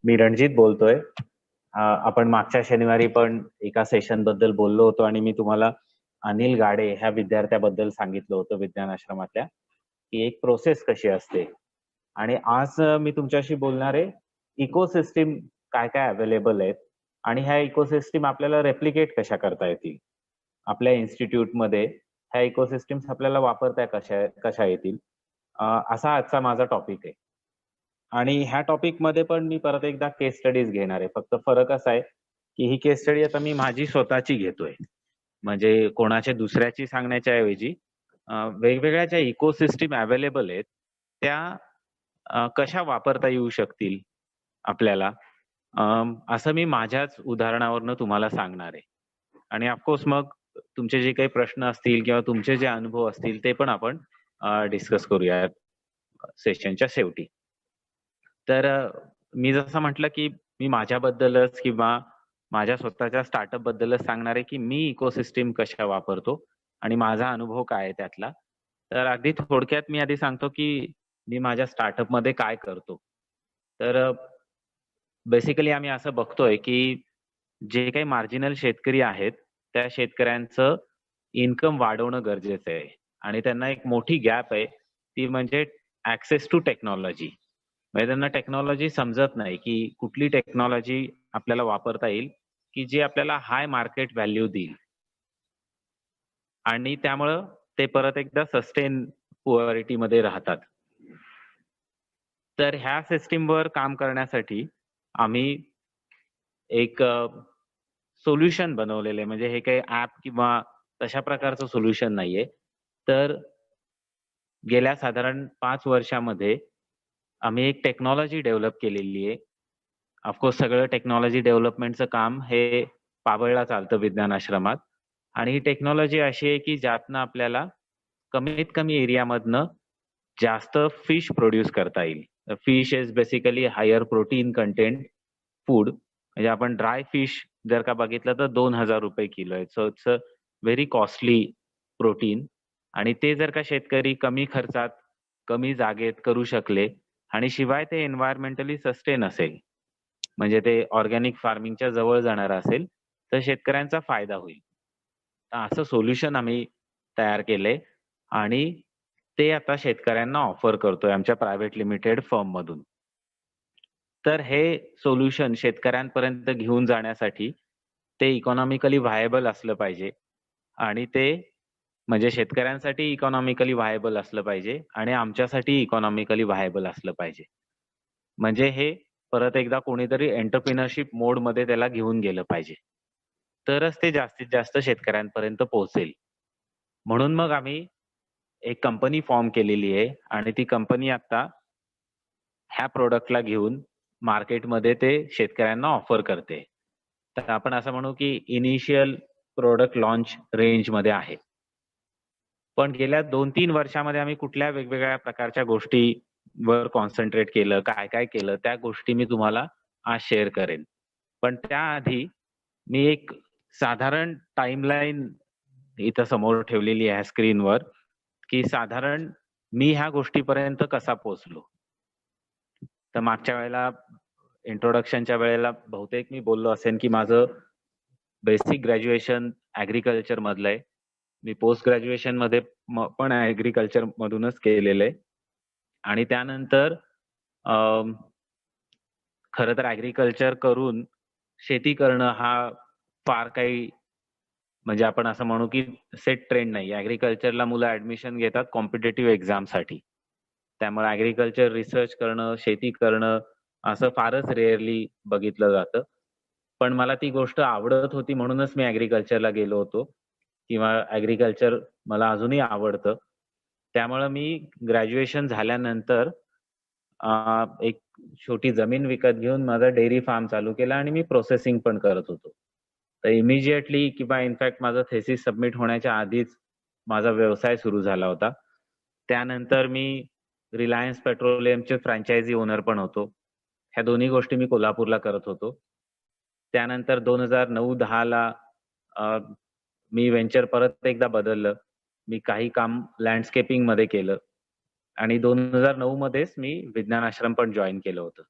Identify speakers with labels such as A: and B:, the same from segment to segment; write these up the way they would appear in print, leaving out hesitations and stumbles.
A: मी रणजित बोलतोय. आपण मागच्या शनिवारी पण एका सेशन बद्दल बोललो होतो आणि मी तुम्हाला अनिल गाडे ह्या विद्यार्थ्याबद्दल सांगितलं होतं विज्ञान आश्रमातल्या, की एक प्रोसेस कशी असते. आणि आज मी तुमच्याशी बोलणार आहे इकोसिस्टीम काय काय अवेलेबल आहेत आणि ह्या इकोसिस्टीम आपल्याला रेप्लिकेट कशा करता येतील. आपल्या इन्स्टिट्यूटमध्ये ह्या इकोसिस्टीम्स आपल्याला वापरता कशा कशा येतील, असा आजचा माझा टॉपिक आहे. आणि ह्या टॉपिकमध्ये पण मी परत एकदा केस स्टडीज घेणार आहे. फक्त फरक असा आहे, की ही केस स्टडी आता मी माझी स्वतःची घेतोय. म्हणजे कोणाच्या दुसऱ्याची सांगण्याच्या ऐवजी वेगवेगळ्या ज्या इकोसिस्टम अवेलेबल आहेत, त्या कशा वापरता येऊ शकतील आपल्याला, असं मी माझ्याच उदाहरणावरनं तुम्हाला सांगणार आहे. आणि ऑफकोर्स मग तुमचे जे काही प्रश्न असतील किंवा तुमचे जे अनुभव असतील ते पण आपण डिस्कस करूया सेशनच्या शेवटी. तर मी जसं म्हटलं, की मी माझ्याबद्दलच किंवा माझ्या स्वतःच्या स्टार्टअप बद्दलच सांगणार आहे, की मी इकोसिस्टम कशा वापरतो आणि माझा अनुभव काय आहे त्यातला. तर अगदी थोडक्यात मी आधी सांगतो, की मी माझ्या स्टार्टअपमध्ये काय करतो. तर बेसिकली आम्ही असं बघतोय, की जे काही मार्जिनल शेतकरी आहेत, त्या शेतकऱ्यांचं इन्कम वाढवणं गरजेचं आहे आणि त्यांना एक मोठी गॅप आहे, ती म्हणजे ॲक्सेस टू टेक्नॉलॉजी. म्हणजे त्यांना टेक्नॉलॉजी समजत नाही, की कुठली टेक्नॉलॉजी आपल्याला वापरता येईल, की जी आपल्याला हाय मार्केट व्हॅल्यू देईल. आणि त्यामुळं ते परत एकदा सस्टेन पुअरिटीमध्ये राहतात. तर ह्या सिस्टमवर काम करण्यासाठी आम्ही एक सोल्युशन बनवलेलं आहे. म्हणजे हे काही ॲप किंवा तशा प्रकारचं सोल्युशन नाहीये. तर गेल्या साधारण 5 वर्षामध्ये आम्ही एक टेक्नॉलॉजी डेव्हलप केलेली आहे. ऑफकोर्स सगळं टेक्नॉलॉजी डेव्हलपमेंटचं काम हे पाबळला चालतं विज्ञान आश्रमात आणि ही टेक्नॉलॉजी अशी आहे, की ज्यातनं आपल्याला कमीत कमी एरियामधनं जास्त फिश प्रोड्यूस करता येईल. Fish is basically higher protein content food. म्हणजे आपण ड्राय फिश जर का बघितलं तर ₹2000 किलो आहे. So it's a very costly protein आणि ते जर का शेतकरी कमी खर्चात, कमी जागेत करू शकले आणि शिवाय ते एन्व्हायर्नमेंटली सस्टेन असेल, म्हणजे ते ऑर्गॅनिक फार्मिंगच्या जवळ जाणार असेल, तर शेतकऱ्यांचा फायदा होईल. तर असं सोल्युशन आम्ही तयार केलंय आणि ते आता शेतकऱ्यांना ऑफर करतोय आमच्या प्रायव्हेट लिमिटेड फर्ममधून. तर हे सोल्युशन शेतकऱ्यांपर्यंत घेऊन जाण्यासाठी ते इकॉनॉमिकली व्हायबल असलं पाहिजे आणि ते म्हणजे शेतकऱ्यांसाठी इकॉनॉमिकली व्हायबल असलं पाहिजे आणि आमच्यासाठी इकॉनॉमिकली व्हायबल असलं पाहिजे. म्हणजे हे परत एकदा कोणीतरी एंटरप्रेन्योरशिप मोडमध्ये त्याला घेऊन गेलं पाहिजे. तरच ते जास्तीत जास्त शेतकऱ्यांपर्यंत पोहोचेल. म्हणून मग आम्ही एक कंपनी फॉर्म केलेली आहे आणि ती कंपनी आता ह्या प्रॉडक्टला घेऊन मार्केटमध्ये ते शेतकऱ्यांना ऑफर करते. तर आपण असं म्हणू की इनिशियल प्रॉडक्ट लॉन्च रेंजमध्ये आहे. पण गेल्या 2-3 वर्षामध्ये आम्ही कुठल्या वेगवेगळ्या प्रकारच्या गोष्टीवर कॉन्सन्ट्रेट केलं, काय-काय केलं, त्या गोष्टी मी तुम्हाला आज शेअर करेन. पण त्याआधी मी एक साधारण टाईमलाईन इथं समोर ठेवलेली आहे स्क्रीनवर, की साधारण मी ह्या गोष्टीपर्यंत कसा पोहोचलो. तर मागच्या वेळेला इंट्रोडक्शनच्या वेळेला बहुतेक मी बोललो असेन, की माझं बेसिक ग्रॅज्युएशन ॲग्रीकल्चर मधलं आहे. मी पोस्ट ग्रॅज्युएशनमध्ये पण ॲग्रीकल्चर मधूनच केलेलं आहे. आणि त्यानंतर खरं तर ॲग्रीकल्चर करून शेती करणं हा फार काही म्हणजे आपण असं म्हणू की सेट ट्रेंड नाही. ॲग्रीकल्चरला मुलं ॲडमिशन घेतात कॉम्पिटिटिव्ह एक्झामसाठी. त्यामुळे ॲग्रीकल्चर रिसर्च करणं, शेती करणं असं फारच रेअरली बघितलं जातं. पण मला ती गोष्ट आवडत होती म्हणूनच मी ॲग्रीकल्चरला गेलो होतो किंवा ॲग्रीकल्चर मला अजूनही आवडतं. त्यामुळं मी ग्रॅज्युएशन झाल्यानंतर एक छोटी जमीन विकत घेऊन माझा डेअरी फार्म चालू केला आणि मी प्रोसेसिंग पण करत होतो. तर इमिडिएटली किंवा इनफॅक्ट माझं थेसिस सबमिट होण्याच्या आधीच माझा व्यवसाय सुरू झाला होता. त्यानंतर मी रिलायन्स पेट्रोलियमचे फ्रँचायझी ओनर पण होतो. ह्या दोन्ही गोष्टी मी कोल्हापूरला करत होतो. त्यानंतर 2009-10 ला मी व्हेंचर परत एकदा बदललं. मी काही काम लँडस्केपिंगमध्ये केलं आणि 2009 मध्येच मी विज्ञान आश्रम पण जॉइन केलं होतं.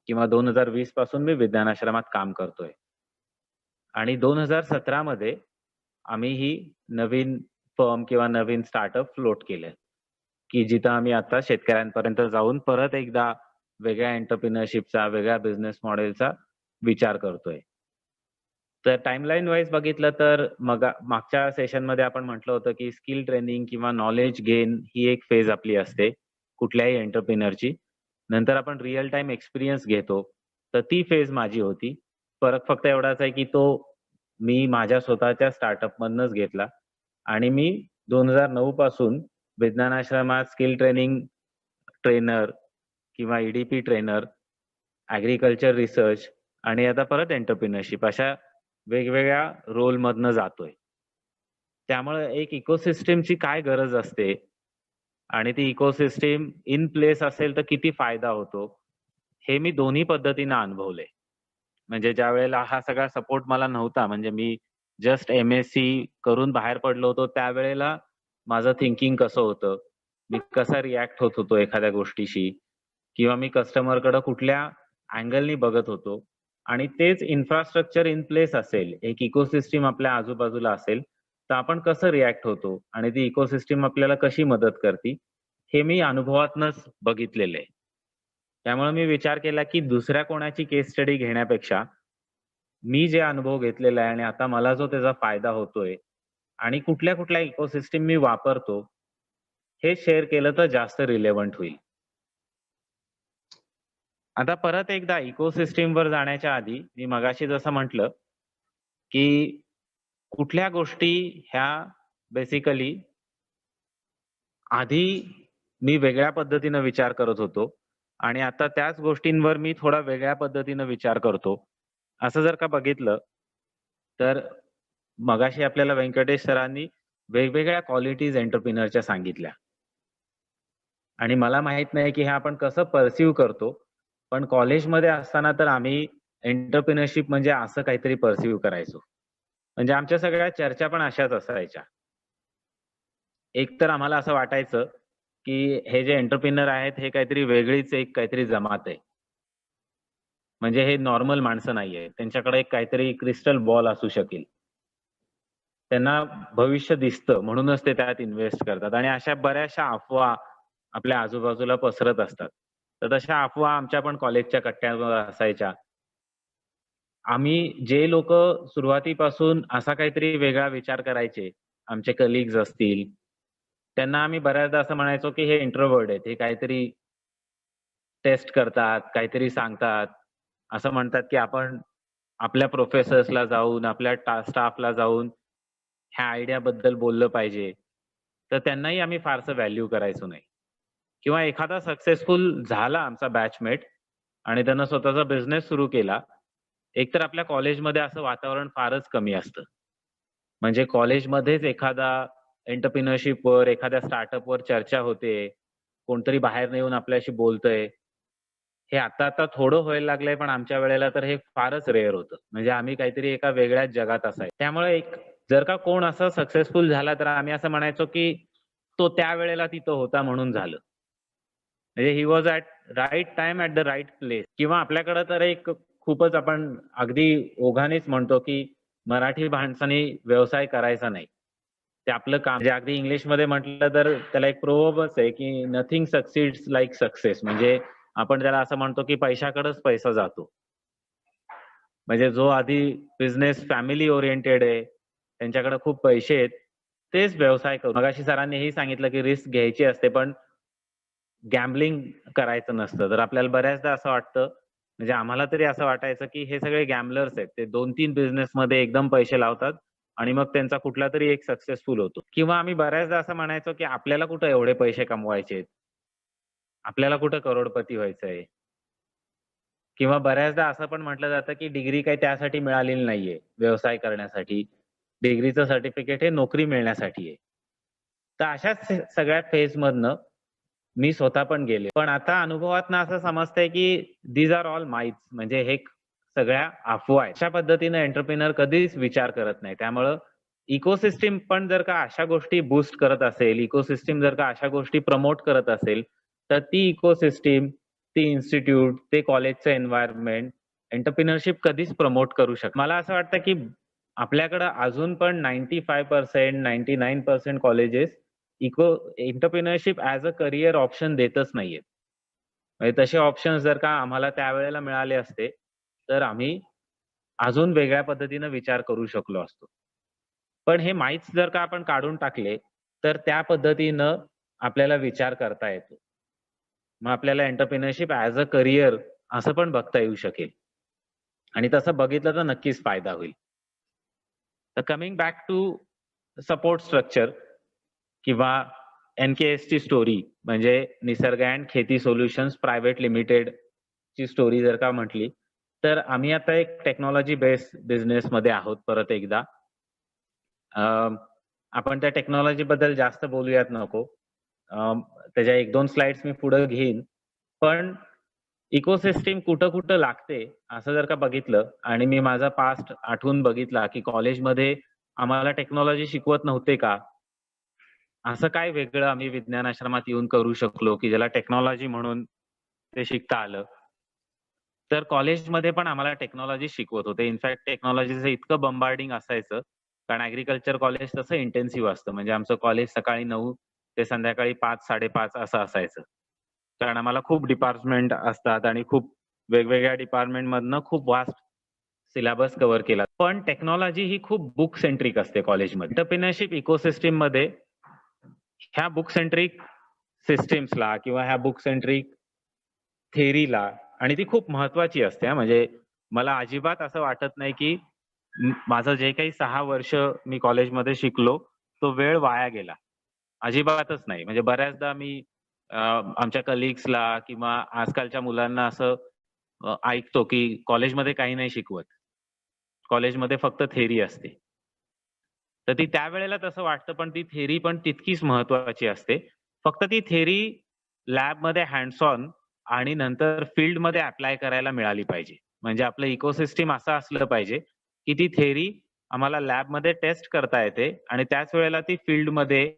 A: किंवा 2020 पासून मी विज्ञान आश्रमात काम करतोय. आणि 2017 मध्ये आम्ही ही नवीन फर्म किंवा नवीन स्टार्टअप फ्लोट केलंय, की जिथं आम्ही आता शेतकऱ्यांपर्यंत जाऊन परत एकदा वेगळ्या एंटरप्रेन्योरशिपचा, वेगळ्या बिझनेस मॉडेलचा विचार करतोय. तर टाईमलाईन वाईज बघितलं तर मागच्या सेशनमध्ये आपण म्हटलं होतं, की स्किल ट्रेनिंग किंवा नॉलेज गेन ही एक फेज आपली असते कुठल्याही एंटरप्रेन्योरची. नंतर आपण रिअल टाईम एक्सपिरियन्स घेतो. तर ती फेज माझी होती. फरक फक्त एवढाच आहे, की तो मी माझ्या स्वतःच्या स्टार्टअपमधनंच घेतला आणि मी 2009 पासून विज्ञान आश्रमात स्किल ट्रेनिंग ट्रेनर किंवा ई ट्रेनर, ॲग्रीकल्चर रिसर्च आणि आता परत एंटरप्रेन्योरशिप अशा वेगवेगळ्या रोलमधनं जातोय. त्यामुळे एक इकोसिस्टमची काय गरज असते आणि ती इकोसिस्टम इन प्लेस असेल तर किती फायदा होतो, हे मी दोन्ही पद्धतीनं अनुभवलंय. म्हणजे ज्यावेळेला हा सगळा सपोर्ट मला नव्हता, म्हणजे मी जस्ट एम-एस-सी करून बाहेर पडलो होतो, त्यावेळेला माझं थिंकिंग कसं होतं, मी कसा रिएक्ट होत होतो एखाद्या गोष्टीशी किंवा मी कस्टमरकडे कुठल्या अँगलनी बघत होतो आणि तेच इन्फ्रास्ट्रक्चर इन प्लेस असेल, एक इकोसिस्टम आपल्या आजूबाजूला असेल, तर आपण कसं रिएक्ट होतो आणि ती इकोसिस्टम आपल्याला कशी मदत करते, हे मी अनुभवातनंच बघितलेलं आहे. त्यामुळे मी विचार केला, की दुसऱ्या कोणाची केस स्टडी घेण्यापेक्षा मी जे अनुभव घेतलेला आहे आणि आता मला जो त्याचा फायदा होतोय आणि कुठल्या-कुठल्या इकोसिस्टम मी वापरतो, हे शेअर केलं तर जास्त रिलेव्हंट होईल. आता परत एकदा इकोसिस्टमवर जाण्याच्या आधी मी मगाशी जसं म्हटलं, की कुठल्या गोष्टी ह्या बेसिकली आधी मी वेगळ्या पद्धतीनं विचार करत होतो आणि आता त्याच गोष्टींवर मी थोडा वेगळ्या पद्धतीनं विचार करतो. असं जर का बघितलं, तर मगाशी आपल्याला व्यंकटेश सरांनी वेगवेगळ्या क्वालिटीज एंटरप्रेन्योरच्या सांगितल्या आणि मला माहीत नाही, की हे आपण कसं पर्सीव्ह करतो. पण कॉलेजमध्ये असताना तर आम्ही एंटरप्रेन्योरशिप म्हणजे असं काहीतरी पर्सीव्ह करायचो. म्हणजे आमच्या सगळ्या चर्चा पण अशाच असायच्या. एक तर आम्हाला असं वाटायचं, की हे जे एंटरप्रेन्योर आहेत, हे काहीतरी वेगळीच एक काहीतरी जमात आहे. म्हणजे हे नॉर्मल माणसं नाहीये. त्यांच्याकडे एक काहीतरी क्रिस्टल बॉल असू शकेल. त्यांना भविष्य दिसतं म्हणूनच ते त्यात इन्व्हेस्ट करतात आणि अशा बऱ्याचशा अफवा आपल्या आजूबाजूला पसरत असतात. तर तशा अफवा आमच्या पण कॉलेजच्या कट्ट्यावर असायच्या. आम्ही जे लोकं सुरुवातीपासून असा काहीतरी वेगळा विचार करायचे, आमचे कलीग्स असतील, त्यांना आम्ही बऱ्याचदा असं म्हणायचो, की हे इंट्रोव्हर्ट आहेत. हे काहीतरी टेस्ट करतात, काहीतरी सांगतात. असं म्हणतात, की आपण आपल्या प्रोफेसर्सला जाऊन, आपल्या स्टाफला जाऊन ह्या आयडियाबद्दल बोललं पाहिजे. तर त्यांनाही आम्ही फारसं व्हॅल्यू करायचो नाही. किंवा एखादा सक्सेसफुल झाला आमचा बॅचमेट आणि त्यानं स्वतःचा बिझनेस सुरू केला. एकतर आपल्या कॉलेजमध्ये असं वातावरण फारच कमी असतं. म्हणजे कॉलेजमध्येच एखादा एंटरप्रेन्योरशिपवर, एखाद्या स्टार्टअपवर चर्चा होते. कोणतरी बाहेरनं येऊन आपल्याशी बोलतंय. हे आता-आता थोडं व्हायला लागलंय, पण आमच्या वेळेला तर हे फारच रेअर होतं. म्हणजे आम्ही काहीतरी एका वेगळ्याच जगात असायचो. त्यामुळे एक जर का कोण असं सक्सेसफुल झाला, तर आम्ही असं म्हणायचो, की तो त्यावेळेला तिथं होता म्हणून झालं. म्हणजे he was at right time at the right place किंवा आपल्याकडं तर एक खूपच आपण अगदी ओघानेच म्हणतो, की मराठी माणसाने व्यवसाय करायचा नाही. ते आपलं काम म्हणजे अगदी इंग्लिशमध्ये म्हटलं तर त्याला एक प्रोव्हर्बच आहे, की नथिंग सक्सीड्स लाइक सक्सेस म्हणजे आपण त्याला असं म्हणतो, की पैशाकडेच पैसा जातो. म्हणजे जो आधी बिझनेस फॅमिली ओरिएंटेड आहे, त्यांच्याकडे खूप पैसे आहेत, तेच व्यवसाय करू मगाशी सरांनी हेही सांगितलं, की रिस्क घ्यायची असते, पण गॅम्बलिंग करायचं नसतं. तर आपल्याला बऱ्याचदा असं वाटतं, म्हणजे आम्हाला तरी असं वाटायचं, की हे सगळे गॅम्बलर्स आहेत. ते 2-3 बिझनेसमध्ये एकदम पैसे लावतात आणि मग त्यांचा कुठलातरी एक सक्सेसफुल होतो. किंवा आम्ही बऱ्याचदा असं म्हणायचो, की आपल्याला कुठे एवढे पैसे कमवायचे आहेत. आपल्याला कुठं करोडपती व्हायचंय. किंवा बऱ्याचदा असं पण म्हटलं जातं, की डिग्री काही त्यासाठी मिळालेली नाहीये, व्यवसाय करण्यासाठी. डिग्रीचं सर्टिफिकेट हे नोकरी मिळण्यासाठी आहे. तर अशाच सगळ्या फेजमधनं मी स्वतः पण गेले. पण आता अनुभवातनं असं समजतंय, की दीज आर ऑल माइथ्स म्हणजे हे सगळ्या अफवा आहेत. अशा पद्धतीनं एंटरप्रेन्योर कधीच विचार करत नाही. त्यामुळं इकोसिस्टम पण जर का अशा गोष्टी बूस्ट करत असेल, इकोसिस्टम जर का अशा गोष्टी प्रमोट करत असेल, तर ती इकोसिस्टम ती इन्स्टिट्यूट, ते कॉलेजचं एन्व्हायर्नमेंट एंटरप्रेन्योरशिप कधीच प्रमोट करू शकत. मला असं वाटतं, की आपल्याकडं अजून पण 95% 99% colleges entrepreneurship as a career option देतच नाहीयेत. म्हणजे तसे ऑप्शन्स जर का आम्हाला त्यावेळेला मिळाले असते, तर आम्ही अजून वेगळ्या पद्धतीनं विचार करू शकलो असतो. पण हे माईथ्स जर का आपण काढून टाकले, तर त्या पद्धतीनं आपल्याला विचार करता येतो. मग आपल्याला एंटरप्रेन्योरशिप ॲज अ करियर असं पण बघता येऊ शकेल आणि तसं बघितलं तर नक्कीच फायदा होईल. तर coming back to support structure किंवा एन-के-एसची स्टोरी म्हणजे निसर्ग अँड खेती सोल्युशन्स प्रायव्हेट लिमिटेडची स्टोरी जर का म्हटली, तर आम्ही आता एक टेक्नॉलॉजी बेस्ड बिझनेसमध्ये आहोत परत एकदा. अ, आपण त्या टेक्नॉलॉजीबद्दल जास्त बोलूयात नको. अ, त्याच्या 1-2 स्लाइड्स मी पुढे घेईन. पण इकोसिस्टम कुठं-कुठं लागते, असं जर का बघितलं आणि मी माझा पास्ट आठवून बघितला, की कॉलेजमध्ये आम्हाला टेक्नॉलॉजी शिकवत नव्हते का? असं काय वेगळं आम्ही विज्ञान आश्रमात येऊन करू शकलो, की ज्याला टेक्नॉलॉजी म्हणून ते शिकता आलं? तर कॉलेजमध्ये पण आम्हाला टेक्नॉलॉजी शिकवत होते. इनफॅक्ट टेक्नॉलॉजीचं इतकं बंबार्डिंग असायचं, कारण ॲग्रीकल्चर कॉलेज तसं इंटेन्सिव्ह असतं. म्हणजे आमचं कॉलेज सकाळी 9 ते संध्याकाळी 5-5:30 असं असायचं. कारण आम्हाला खूप डिपार्टमेंट असतात आणि खूप वेगवेगळ्या डिपार्टमेंटमधनं खूप वास्ट सिलेबस कव्हर केला. पण टेक्नॉलॉजी ही खूप बुक सेंट्रिक असते कॉलेजमध्ये. एंटरप्रेन्योरशिप इकोसिस्टममध्ये ह्या बुक सेंट्रिक सिस्टम्सला किंवा ह्या बुक सेंट्रिक थेअरीला आणि ती खूप महत्वाची असते हां. म्हणजे मला अजिबात असं वाटत नाही, की माझं जे काही 6 वर्ष मी कॉलेजमध्ये शिकलो, तो वेळ वाया गेला. अजिबातच नाही. म्हणजे बऱ्याचदा मी आमच्या कलीग्सला किंवा आजकालच्या मुलांना असं ऐकतो, की कॉलेजमध्ये काही नाही शिकवत. कॉलेजमध्ये फक्त थेअरी असते. तर ती त्यावेळेला तसं वाटतं, पण ती थेअरी पण तितकीच महत्वाची असते. फक्त ती थेअरी लॅबमध्ये हँड्स ऑन आणि नंतर फील्डमध्ये अप्लाय करायला मिळाली पाहिजे. म्हणजे आपलं इकोसिस्टम असं असलं पाहिजे, की ती थेअरी आम्हाला लॅबमध्ये टेस्ट करता येते आणि त्याच वेळेला ती फील्डमध्ये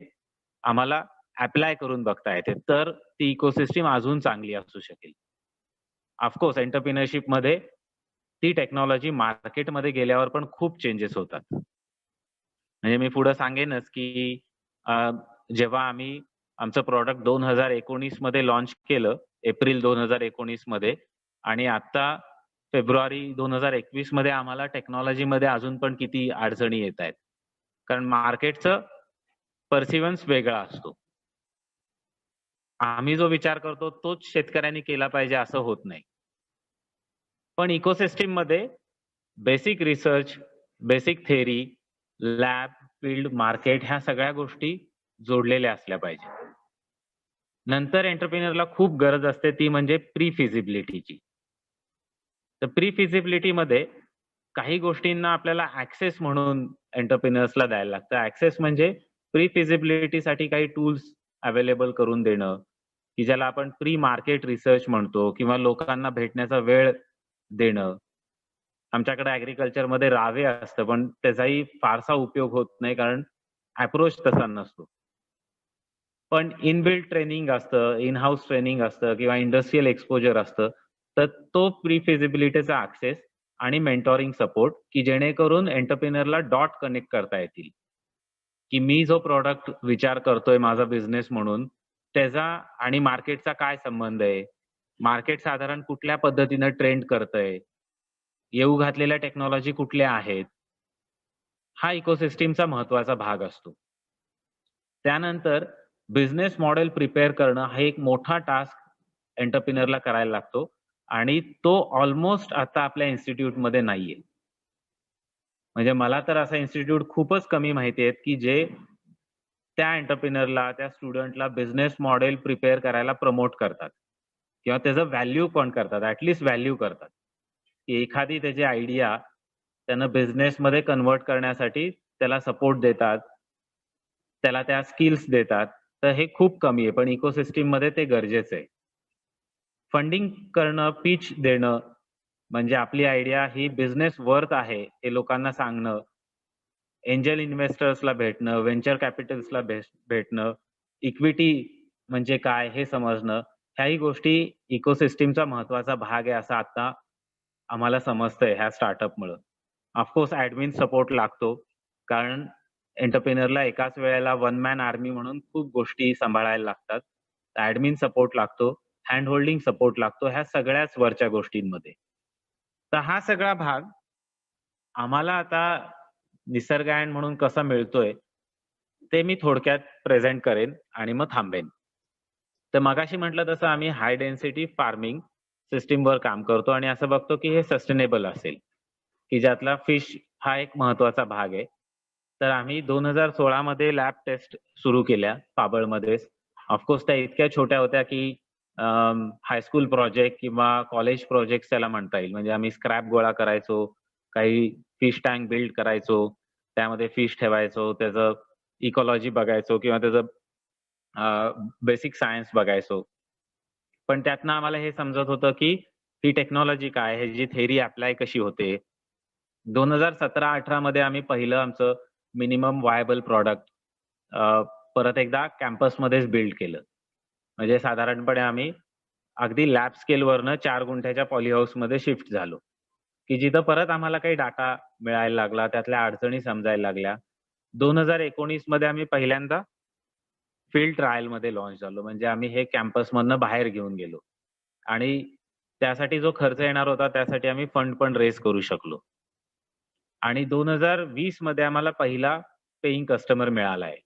A: आम्हाला अप्लाय करून बघता येते. तर ती इकोसिस्टम अजून चांगली असू शकेल. ऑफ कोर्स एंटरप्रेन्योरशिपमध्ये ती टेक्नॉलॉजी मार्केटमध्ये गेल्यावर पण खूप चेंजेस होतात. म्हणजे मी पुढे सांगेनच, की अ, जेव्हा आम्ही आमचं प्रॉडक्ट 2019 मध्ये लॉन्च केलं, एप्रिल 2019 मध्ये आणि आता फेब्रुवारी 2021 मध्ये आम्हाला टेक्नॉलॉजीमध्ये अजून पण किती अडचणी येतायत. कारण मार्केटचं पर्सिव्हन्स वेगळा असतो. आम्ही जो विचार करतो तोच शेतकऱ्यांनी केला पाहिजे असं होत नाही. पण इकोसिस्टममध्ये basic research, basic theory, lab, field, market ह्या सगळ्या गोष्टी जोडलेल्या असल्या पाहिजेत. नंतर एंटरप्रेन्योरला खूप गरज असते ती म्हणजे प्री फिजिबिलिटीची. तर प्री फिजिबिलिटीमध्ये काही गोष्टींना आपल्याला ॲक्सेस म्हणून एंटरप्रेन्योर्सला द्यायला लागतं. ॲक्सेस म्हणजे प्री फिजिबिलिटीसाठी काही टूल्स अवेलेबल करून देणं, की ज्याला आपण प्री मार्केट रिसर्च म्हणतो किंवा लोकांना भेटण्याचा वेळ देणं. आमच्याकडे ॲग्रीकल्चरमध्ये रावे असतं, पण त्याचाही फारसा उपयोग होत नाही कारण अप्रोच तसा नसतो. पण इनबिल्ट ट्रेनिंग असतं, इन हाऊस ट्रेनिंग असतं किंवा इंडस्ट्रियल एक्सपोजर असतं. तर तो प्री फिजिबिलिटीचा ॲक्सेस आणि मेंटॉरिंग सपोर्ट, की जेणेकरून एंटरप्रेन्योरला डॉट कनेक्ट करता येतील, की मी जो प्रॉडक्ट विचार करतोय माझा बिझनेस म्हणून, त्याचा आणि मार्केटचा काय संबंध आहे? मार्केट साधारण कुठल्या पद्धतीनं ट्रेंड करतंय? येऊ घातलेल्या टेक्नॉलॉजी कुठल्या आहेत? हा इकोसिस्टमचा महत्त्वाचा भाग असतो. त्यानंतर बिझनेस मॉडेल प्रिपेअर करणं हा एक मोठा टास्क एंटरप्रेन्योरला करायला लागतो आणि तो अल्मोस्ट आता आपल्या इन्स्टिट्यूटमध्ये नाहीये. म्हणजे मला तर असा इन्स्टिट्यूट खूपच कमी माहिती आहेत, की जे त्या एंटरप्रेन्योरला, त्या स्टुडंटला बिझनेस मॉडेल प्रिपेअर करायला प्रमोट करतात किंवा त्याचं व्हॅल्यू पण करतात. व्हॅल्यू करतात, की एखादी त्याची आयडिया त्यानं बिझनेसमध्ये कन्व्हर्ट करण्यासाठी त्याला सपोर्ट देतात. त्याला त्या स्किल्स देतात. तर हे खूप कमी आहे. पण इकोसिस्टममध्ये ते गरजेचं आहे. फंडिंग करणं, पिच देणं, म्हणजे आपली आयडिया ही बिझनेस वर्थ आहे, हे लोकांना सांगणं. एंजल इन्व्हेस्टर्सला भेटणं, व्हेंचर कॅपिटल्सला भेटणं, इक्विटी म्हणजे काय हे समजणं. ह्याही गोष्टी इकोसिस्टमचा महत्त्वाचा भाग आहे असं आता आम्हाला समजतंय ह्या स्टार्टअपमुळं. ऑफकोर्स ॲडमिन सपोर्ट लागतो. कारण एंटरप्रेन्योरला एकाच वेळेला वन मॅन आर्मी म्हणून खूप गोष्टी सांभाळायला लागतात. ॲडमिन सपोर्ट लागतो, हँड होल्डिंग सपोर्ट लागतो ह्या सगळ्याच वरच्या गोष्टींमध्ये. तर हा सगळा भाग आम्हाला आता निसर्गायण म्हणून कसा मिळतोय, ते मी थोडक्यात प्रेझेंट करेन आणि मग थांबेन. तर मगाशी म्हटलं तसं आम्ही हाय डेन्सिटी फार्मिंग सिस्टमवर काम करतो आणि असं बघतो की हे सस्टेनेबल असेल, की ज्यातला फिश हा एक महत्त्वाचा भाग आहे. तर आम्ही 2016 मध्ये लॅब टेस्ट सुरू केल्या पाबळमध्येच. ऑफकोर्स त्या इतक्या छोट्या होत्या की हायस्कूल प्रोजेक्ट किंवा कॉलेज प्रोजेक्ट्स त्याला म्हणता येईल. म्हणजे आम्ही स्क्रॅप गोळा करायचो, काही फिश टँक बिल्ड करायचो, त्यामध्ये फिश ठेवायचो, त्याचं इकॉलॉजी बघायचो किंवा त्याचं बेसिक सायन्स बघायचो. पण त्यातनं आम्हाला हे समजत होतं, की ही टेक्नॉलॉजी काय? ह्याची थेअरी अप्लाय कशी होते? 2017-18 मध्ये आम्ही पहिलं आमचं मिनिमम व्हायबल प्रॉडक्ट परत एकदा कॅम्पसमध्येच बिल्ड केलं. म्हणजे साधारणपणे आम्ही अगदी लॅब स्केलवरनं 4 गुंठ्याच्या पॉली हाऊसमध्ये शिफ्ट झालो, की जिथं परत आम्हाला काही डाटा मिळायला लागला, त्यातल्या अडचणी समजायला लागल्या. 2019 मध्ये आम्ही पहिल्यांदा फील्ड ट्रायलमध्ये लॉन्च झालो. म्हणजे आम्ही हे कॅम्पसमधनं बाहेर घेऊन गेलो आणि त्यासाठी जो खर्च येणार होता, त्यासाठी आम्ही फंड पण रेज करू शकलो. आणि 2020 मध्ये आम्हाला पहिला पेइंग कस्टमर मिळाला आहे,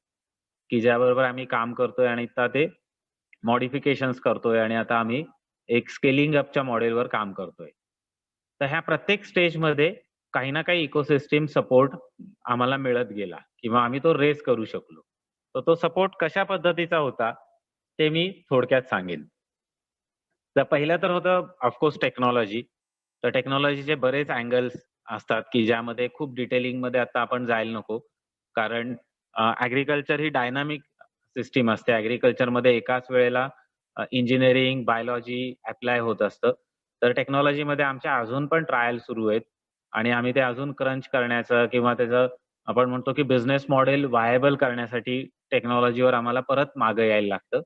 A: की ज्याबरोबर आम्ही काम करतोय आणि आता ते मॉडिफिकेशन्स करतोय आणि आता आम्ही एक स्केलिंग अपच्या मॉडेलवर काम करतोय. तर ह्या प्रत्येक स्टेजमध्ये काही ना काही इकोसिस्टम सपोर्ट आम्हाला मिळत गेला किंवा आम्ही तो रेज करू शकलो. तर तो सपोर्ट कशा पद्धतीचा होता, ते मी थोडक्यात सांगेन. तर पहिलं तर होतं ऑफकोर्स टेक्नॉलॉजी. तर टेक्नॉलॉजीचे बरेच अँगल्स असतात, की ज्यामध्ये खूप डिटेलिंगमध्ये आता आपण जायला नको. कारण ॲग्रीकल्चर ही डायनामिक सिस्टम असते. ॲग्रीकल्चरमध्ये एकाच वेळेला इंजिनिअरिंग, बायोलॉजी ॲप्लाय होत असतं. तर टेक्नॉलॉजीमध्ये आमच्या अजून पण ट्रायल सुरू आहेत आणि आम्ही ते अजून क्रंच करण्याचं किंवा त्याचं आपण म्हणतो, की बिझनेस मॉडेल व्हायबल करण्यासाठी टेक्नॉलॉजीवर आम्हाला परत मागे यायला लागतं.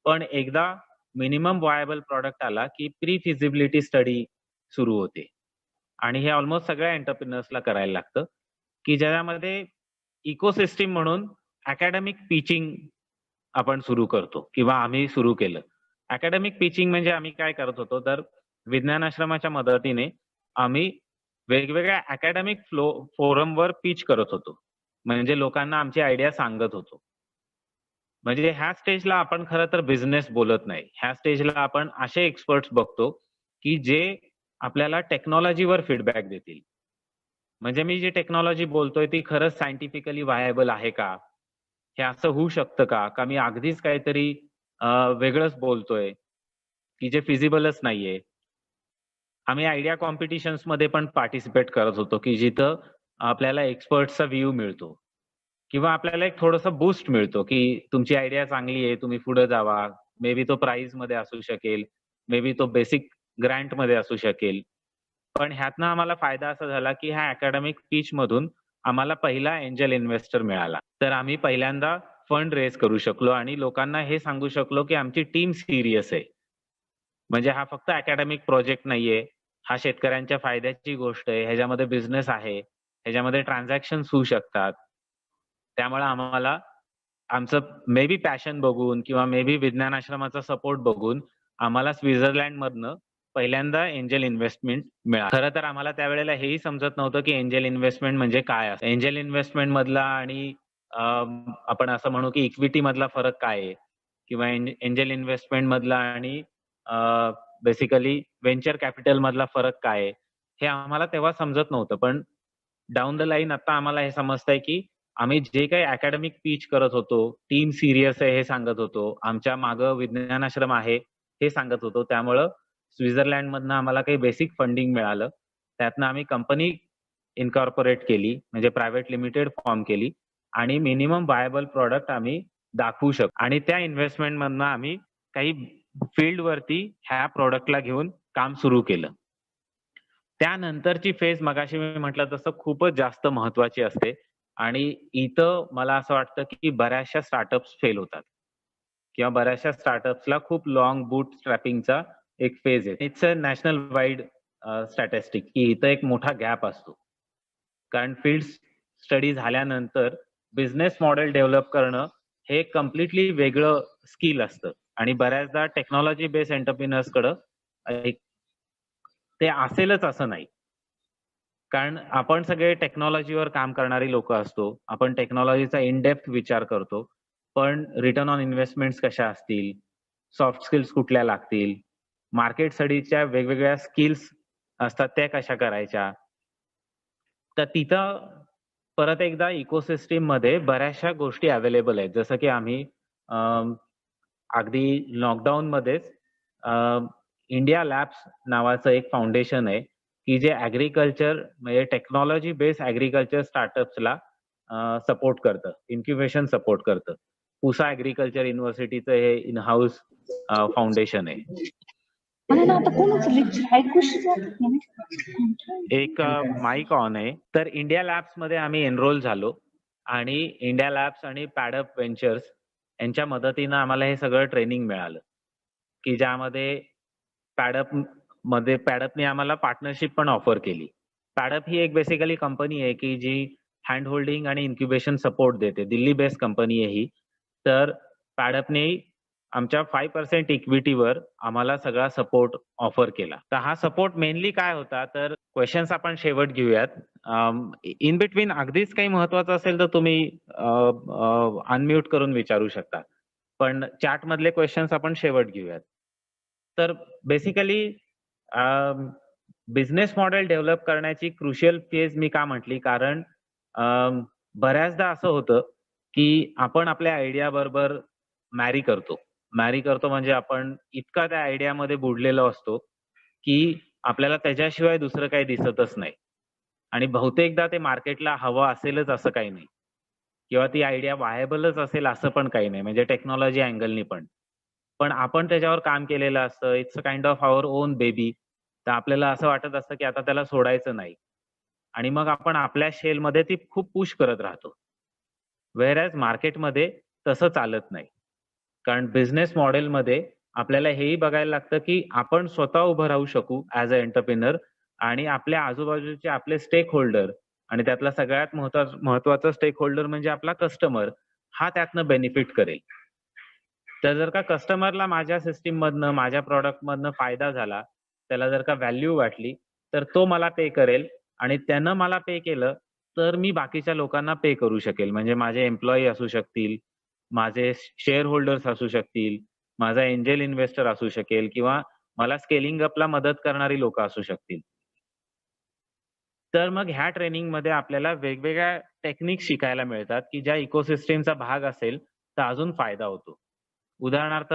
A: पण एकदा मिनिमम व्हायबल प्रॉडक्ट आला, की प्री फिजिबिलिटी स्टडी सुरू होते. आणि हे अल्मोस्ट सगळ्या एंटरप्रेन्योर्सला करायला लागतं, की ज्यामध्ये इकोसिस्टम म्हणून अकॅडमिक पिचिंग आपण सुरू करतो किंवा आम्ही सुरू केलं. अकॅडमिक पिचिंग म्हणजे आम्ही काय करत होतो, तर विज्ञान आश्रमाच्या मदतीने आम्ही वेगवेगळ्या अकॅडमिक फोरमवर पिच करत होतो. म्हणजे लोकांना आमची आयडिया सांगत होतो. म्हणजे ह्या स्टेजला आपण खरं तर बिझनेस बोलत नाही. ह्या स्टेजला आपण असे एक्सपर्ट्स बघतो, की जे आपल्याला टेक्नॉलॉजीवर फीडबॅक देतील. म्हणजे मी जी टेक्नॉलॉजी बोलतोय ती खरंच सायंटिफिकली व्हायबल आहे का? हे असं होऊ शकतं का? का मी अगदीच काहीतरी वेगळंच बोलतोय, की जे फिजिबलच नाहीये. आम्ही आयडिया कॉम्पिटिशन्समध्ये पण पार्टिसिपेट करत होतो, की जिथं आपल्याला एक्सपर्ट्सचा व्ह्यू मिळतो किंवा आपल्याला एक थोडंसं बूस्ट मिळतो, की तुमची आयडिया चांगली आहे, तुम्ही पुढे जावा. मे बी तो प्राइजमध्ये असू शकेल, मे बी तो बेसिक ग्रँटमध्ये असू शकेल. पण ह्यातनं आम्हाला फायदा असा झाला, की ह्या अकॅडमिक पिचमधून आम्हाला पहिला एंजल इन्व्हेस्टर मिळाला. तर आम्ही पहिल्यांदा फंड रेज करू शकलो आणि लोकांना हे सांगू शकलो, की आमची टीम सीरियस आहे. म्हणजे हा फक्त अकॅडमिक प्रोजेक्ट नाहीये. हा शेतकऱ्यांच्या फायद्याची गोष्ट आहे. ह्याच्यामध्ये बिझनेस आहे. ह्याच्यामध्ये ट्रान्झॅक्शन्स होऊ शकतात. त्यामुळे आम्हाला आमचं मे बी पॅशन बघून किंवा मे बी विज्ञान आश्रमाचा सपोर्ट बघून आम्हाला स्वित्झर्लंडमधनं पहिल्यांदा एंजल इन्व्हेस्टमेंट मिळालं. खरं तर आम्हाला त्यावेळेला हेही समजत नव्हतं, की एंजल इन्व्हेस्टमेंट म्हणजे काय असतं? एंजल इन्व्हेस्टमेंट मधला आणि आपण असं म्हणू, की इक्विटी मधला फरक काय आहे? किंवा एंजल इन्व्हेस्टमेंट मधला आणि बेसिकली व्हेंचर कॅपिटल मधला फरक काय आहे? हे आम्हाला तेव्हा समजत नव्हतं. पण डाउन द लाईन आता आम्हाला हे समजतंय, की आम्ही जे काही अकॅडमिक पिच करत होतो, टीम सीरियस आहे हे सांगत होतो. आमच्या मागं विज्ञान आश्रम आहे हे सांगत होतो. त्यामुळं स्वित्झर्लंडमधनं आम्हाला काही बेसिक फंडिंग मिळालं. त्यातनं आम्ही कंपनी इन्कॉर्पोरेट केली, म्हणजे प्रायव्हेट लिमिटेड फॉर्म केली आणि मिनिमम व्हायबल प्रॉडक्ट आम्ही दाखवू शकतो आणि त्या इन्व्हेस्टमेंटमधनं आम्ही काही फील्डवरती ह्या प्रॉडक्टला घेऊन काम सुरू केलं. त्यानंतरची फेज मगाशी मी म्हटलं तसं खूपच जास्त महत्त्वाची असते आणि इथं मला असं वाटतं, की बऱ्याचशा स्टार्टअप्स फेल होतात. किंवा बऱ्याचशा स्टार्टअप्सला खूप लाँग बूट स्ट्रॅपिंगचा एक फेज आहे. It's a national wide statistic की इथं एक मोठा गॅप असतो. कारण फील्ड स्टडी झाल्यानंतर बिझनेस मॉडेल डेव्हलप करणं हे कम्प्लिटली वेगळं स्किल असतं आणि बऱ्याचदा टेक्नॉलॉजी बेस्ड एंटरप्रिनर्सकडं एक ते असेलच असं नाही. कारण आपण सगळे टेक्नॉलॉजीवर काम करणारी लोकं असतो. आपण टेक्नॉलॉजीचा इन डेप्थ विचार करतो. पण रिटर्न ऑन इन्व्हेस्टमेंट्स कशा असतील, सॉफ्ट स्किल्स कुठल्या लागतील, मार्केट स्टडीच्या वेगवेगळ्या स्किल्स असतात त्या कशा करायच्या. तर तिथं परत एकदा इकोसिस्टममध्ये बऱ्याचशा गोष्टी अवेलेबल आहेत. जसं की आम्ही अगदी लॉकडाऊनमध्येच इंडिया लॅब्स नावाचं एक फाउंडेशन आहे, की जे ॲग्रीकल्चर म्हणजे टेक्नॉलॉजी बेस्ड ॲग्रीकल्चर स्टार्टअप्सला सपोर्ट करतं, इन्क्युबेशन सपोर्ट करतं. पुसा ॲग्रीकल्चर युनिव्हर्सिटीचं हे इन हाऊस फाउंडेशन आहे.
B: मला ना आता कोणाचं लेक्चर ऐकूशी जात नाही.
A: एक माईक ऑन आहे. तर इंडिया लॅब्समध्ये आम्ही एनरोल झालो आणि इंडिया लॅब्स आणि पॅडअप व्हेंचर्स यांच्या मदतीनं आम्हाला हे सगळं ट्रेनिंग मिळालं, की ज्यामध्ये पॅडअपने आम्हाला पार्टनरशिप पण ऑफर केली. पॅडअप ही एक बेसिकली कंपनी आहे, की जी हँड होल्डिंग आणि इन्क्युबेशन सपोर्ट देते. दिल्ली बेस्ड कंपनी आहे ही. तर पॅडअपने आमच्या 5% इक्विटीवर आम्हाला सगळा सपोर्ट ऑफर केला. तर हा सपोर्ट मेनली काय होता, तर क्वेशन्स आपण शेवट घेऊयात. इन बिटवीन अगदीच काही महत्त्वाचं असेल तर तुम्ही अनम्यूट करून विचारू शकता. पण चॅटमधले क्वेशन्स आपण शेवट घेऊयात. तर बेसिकली बिझनेस मॉडेल डेव्हलप करण्याची क्रुशियल फेज मी का म्हटली, कारण बऱ्याचदा असं होतं, की आपण आपल्या आयडिया बरोबर मॅरी करतो. मॅरी करतो म्हणजे आपण इतका त्या आयडियामध्ये बुडलेलो असतो, की आपल्याला त्याच्याशिवाय दुसरं काही दिसतच नाही. आणि बहुतेकदा ते मार्केटला हवं असेलच असं काही नाही. किंवा ती आयडिया व्हायबलच असेल असं पण काही नाही. म्हणजे टेक्नॉलॉजी अँगलनी पण. पण आपण त्याच्यावर काम केलेलं असतं. It's a kind of our own baby. तर आपल्याला असं वाटत असतं, की आता त्याला सोडायचं नाही. आणि मग आपण आपल्या शेलमध्ये ती खूप पुश करत राहतो. व्हेअर मार्केटमध्ये तसं चालत नाही. कारण बिझनेस मॉडेलमध्ये आपल्याला हेही बघायला लागतं, की आपण स्वतः उभं राहू शकू ॲज अ एंटरप्रेन्योर आणि आपल्या आजूबाजूचे आपले स्टेक होल्डर आणि त्यातला सगळ्यात महत्त्वाचा स्टेक होल्डर म्हणजे आपला कस्टमर, हा त्यातनं बेनिफिट करेल. तर जर का कस्टमरला माझ्या सिस्टममधनं, माझ्या प्रॉडक्टमधनं फायदा झाला, त्याला जर का व्हॅल्यू वाटली, तर तो मला पे करेल आणि त्यानं मला पे केलं, तर मी बाकीच्या लोकांना पे करू शकेल. म्हणजे माझे एम्प्लॉयी असू शकतील, माझे शेअर होल्डर्स असू शकतील, माझा एंजेल इन्व्हेस्टर असू शकेल किंवा मला स्केलिंग अपला मदत करणारी लोकं असू शकतील. तर मग ह्या ट्रेनिंगमध्ये आपल्याला वेगवेगळ्या टेक्निक शिकायला मिळतात, की ज्या इकोसिस्टमचा भाग असेल, तर अजून फायदा होतो. उदाहरणार्थ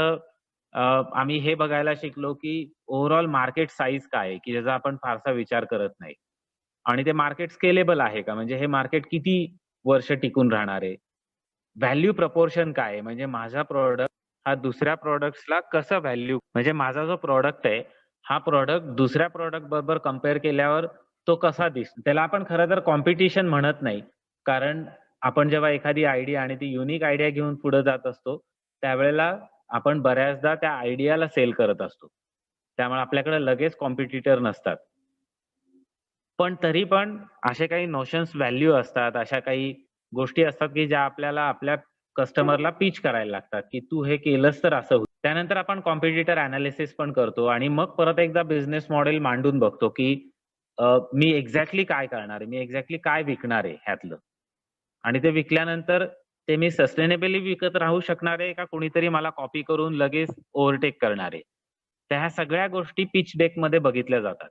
A: आम्ही हे बघायला शिकलो, की ओव्हरऑल मार्केट साइज काय आहे, की ज्याचा आपण फारसा विचार करत नाही. आणि ते मार्केट स्केलेबल आहे का? म्हणजे हे मार्केट किती वर्ष टिकून राहणार आहे? व्हॅल्यू प्रपोर्शन काय आहे? म्हणजे माझा प्रॉडक्ट हा दुसऱ्या प्रॉडक्ट्सला कसं व्हॅल्यू म्हणजे माझा जो प्रॉडक्ट आहे, हा प्रॉडक्ट दुसऱ्या प्रॉडक्ट बरोबर कंपेअर केल्यावर तो कसा दिसतो? त्याला आपण खरं तर कॉम्पिटिशन म्हणत नाही. कारण आपण जेव्हा एखादी आयडिया आणि ती युनिक आयडिया घेऊन पुढे जात असतो, त्यावेळेला आपण बऱ्याचदा त्या आयडियाला सेल करत असतो. त्यामुळे आपल्याकडे लगेच कॉम्पिटिटर नसतात. पण तरी पण असे काही नोशन्स व्हॅल्यू असतात, अशा काही गोष्टी असतात, की ज्या आपल्याला आपल्या कस्टमरला पिच करायला लागतात, की तू हे केलंस तर असं होईल. त्यानंतर आपण कॉम्पिटिटर एनालिसिस पण करतो आणि मग परत एकदा बिझनेस मॉडेल मांडून बघतो, की मी एक्झॅक्टली काय करणार आहे? मी एक्झॅक्टली काय विकणार आहे ह्यातलं? आणि ते विकल्यानंतर ते मी सस्टेनेबली विकत राहू शकणार आहे का कोणीतरी मला कॉपी करून लगेच ओव्हरटेक करणार आहे? तर ह्या सगळ्या गोष्टी पिच डेकमध्ये बघितल्या जातात.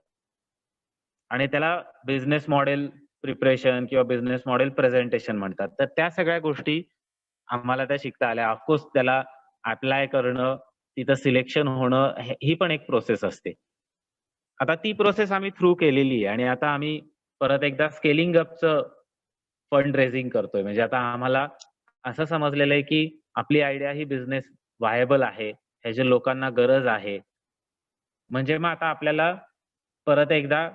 A: आणि त्याला बिझनेस मॉडेल प्रिपरेशन किंवा बिझनेस मॉडेल प्रेझेंटेशन म्हणतात. तर त्या सगळ्या गोष्टी आम्हाला त्या शिकता आल्या. ऑफकोर्स त्याला अप्लाय करणं, तिथं सिलेक्शन होणं ही पण एक प्रोसेस असते. आता ती प्रोसेस आम्ही थ्रू केलेली आहे आणि आता आम्ही परत एकदा स्केलिंग अपचं फंड रेझिंग करतोय. म्हणजे आता आम्हाला असं समजलेलं आहे, की आपली आयडिया ही बिझनेस व्हायबल आहे. ह्याची लोकांना गरज आहे. म्हणजे मग आता आपल्याला परत एकदा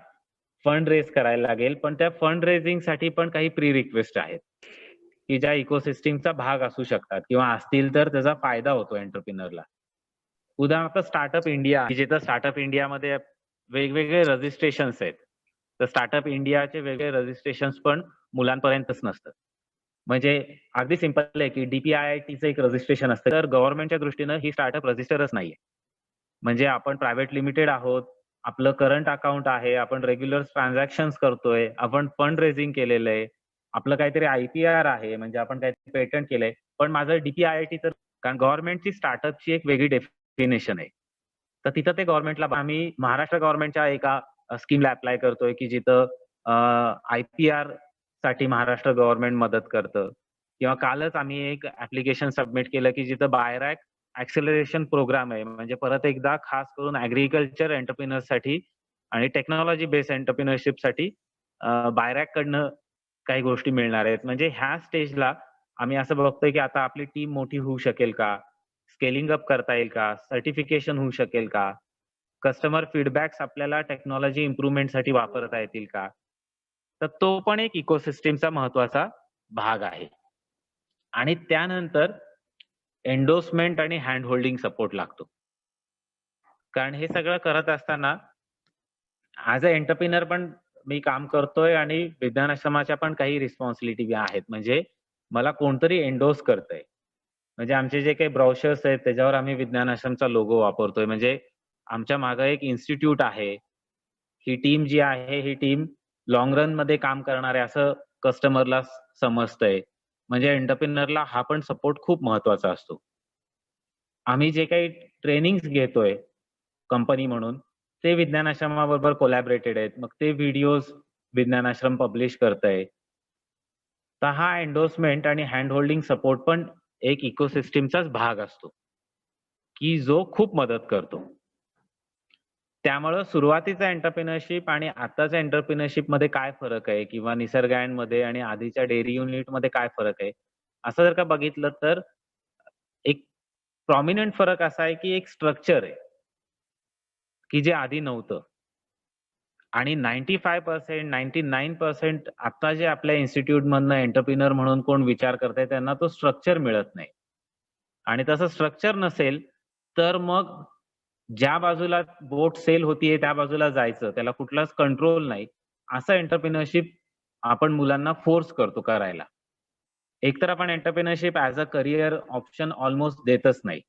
A: फंड रेज करायला लागेल. पण त्या फंड रेझिंगसाठी पण काही प्री रिक्वेस्ट आहेत. की ज्या इकोसिस्टीमचा भाग असू शकतात किंवा असतील तर त्याचा फायदा होतो एंटरप्रेन्योरला. उदाहरणार्थ स्टार्टअप इंडिया, जिथं स्टार्टअप इंडियामध्ये वेगवेगळे रजिस्ट्रेशन्स आहेत. तर स्टार्टअप इंडियाचे वेगळे रजिस्ट्रेशन्स पण मुलांपर्यंतच नसतं. म्हणजे अगदी सिंपल आहे की DPIITचं एक रजिस्ट्रेशन असतं. तर गव्हर्नमेंटच्या दृष्टीनं ही स्टार्टअप रजिस्टरच नाहीये. म्हणजे आपण प्रायव्हेट लिमिटेड आहोत, आपलं करंट अकाउंट आहे, आपण रेग्युलर ट्रान्झॅक्शन्स करतोय, आपण फंड रेझिंग केलेलं आहे, आपलं काहीतरी IPR आहे, म्हणजे आपण काहीतरी पेटंट केलंय. पण माझं DPIIT तर, कारण गव्हर्नमेंटची स्टार्टअपची एक वेगळी डेफिनेशन आहे. तर तिथं ते गव्हर्नमेंटला आम्ही महाराष्ट्र गव्हर्नमेंटच्या एका स्कीमला अप्लाय करतोय की जिथं IPR साठी महाराष्ट्र गव्हर्नमेंट मदत करतं. किंवा कालच आम्ही एक ॲप्लिकेशन सबमिट केलं की जिथं बायरॅक ॲक्सेलरेशन प्रोग्राम आहे. म्हणजे परत एकदा खास करून ॲग्रीकल्चर एंटरप्रेन्योर्ससाठी आणि टेक्नॉलॉजी बेस्ड एंटरप्रेन्योरशिपसाठी बायरॅककडनं काही गोष्टी मिळणार आहेत. म्हणजे ह्या स्टेजला आम्ही असं बघतोय की आता आपली टीम मोठी होऊ शकेल का? स्केलिंग अप करता येईल का? सर्टिफिकेशन होऊ शकेल का? कस्टमर फीडबॅक्स आपल्याला टेक्नॉलॉजी इम्प्रूव्हमेंटसाठी वापरता येतील का? तर तो पण एक इकोसिस्टमचा महत्त्वाचा भाग आहे. आणि त्यानंतर एंडोर्समेंट आणि हँड होल्डिंग सपोर्ट लागतो. कारण हे सगळं करत असताना ॲज अ एंटरप्रेन्योर पण मी काम करतोय आणि विज्ञान आश्रमाच्या पण काही रिस्पॉन्सिबिलिटी आहेत. म्हणजे मला कोणतरी एंडोर्स करतंय. म्हणजे आमचे जे काही ब्रोशर्स आहेत त्याच्यावर आम्ही विज्ञान आश्रमचा लोगो वापरतोय. म्हणजे आमच्या मागं एक इन्स्टिट्यूट आहे. ही टीम जी आहे, ही टीम लाँग रनमध्ये काम करणार आहे असं कस्टमरला समजतंय. म्हणजे एंटरप्रेन्योरला हा पण सपोर्ट खूप महत्त्वाचा असतो. आम्ही जे काही ट्रेनिंग्स घेतोय कंपनी म्हणून, ते विज्ञान आश्रमाबरोबर कोलॅबोरेटेड आहेत. मग ते व्हिडिओज विज्ञान आश्रम पब्लिश करतंय. तर हा एंडोर्समेंट आणि हँड होल्डिंग सपोर्ट पण एक इकोसिस्टमचाच भाग असतो, की जो खूप मदत करतो. त्यामुळं सुरुवातीचा एंटरप्रेन्योरशिप आणि आताच्या एंटरप्रेन्योरशिपमध्ये काय फरक आहे किंवा निसर्गायनमध्ये आणि आधीच्या डेअरी युनिटमध्ये काय फरक आहे? असं जर का बघितलं तर एक प्रॉमिनंट फरक असा आहे, की एक स्ट्रक्चर आहे, की जे आधी नव्हतं. आणि 95% 99% आता जे आपल्या इन्स्टिट्यूटमधनं एंटरप्रेन्योर म्हणून कोण विचार करतंय त्यांना तो स्ट्रक्चर मिळत नाही. आणि तसं स्ट्रक्चर नसेल, तर मग ज्या बाजूला बोट सेल होतीये त्या बाजूला जायचं. त्याला कुठलाच कंट्रोल नाही. असं एंटरप्रेन्योरशिप आपण मुलांना फोर्स करतो करायला. एकतर आपण entrepreneurship as a career option almost देतच नाही.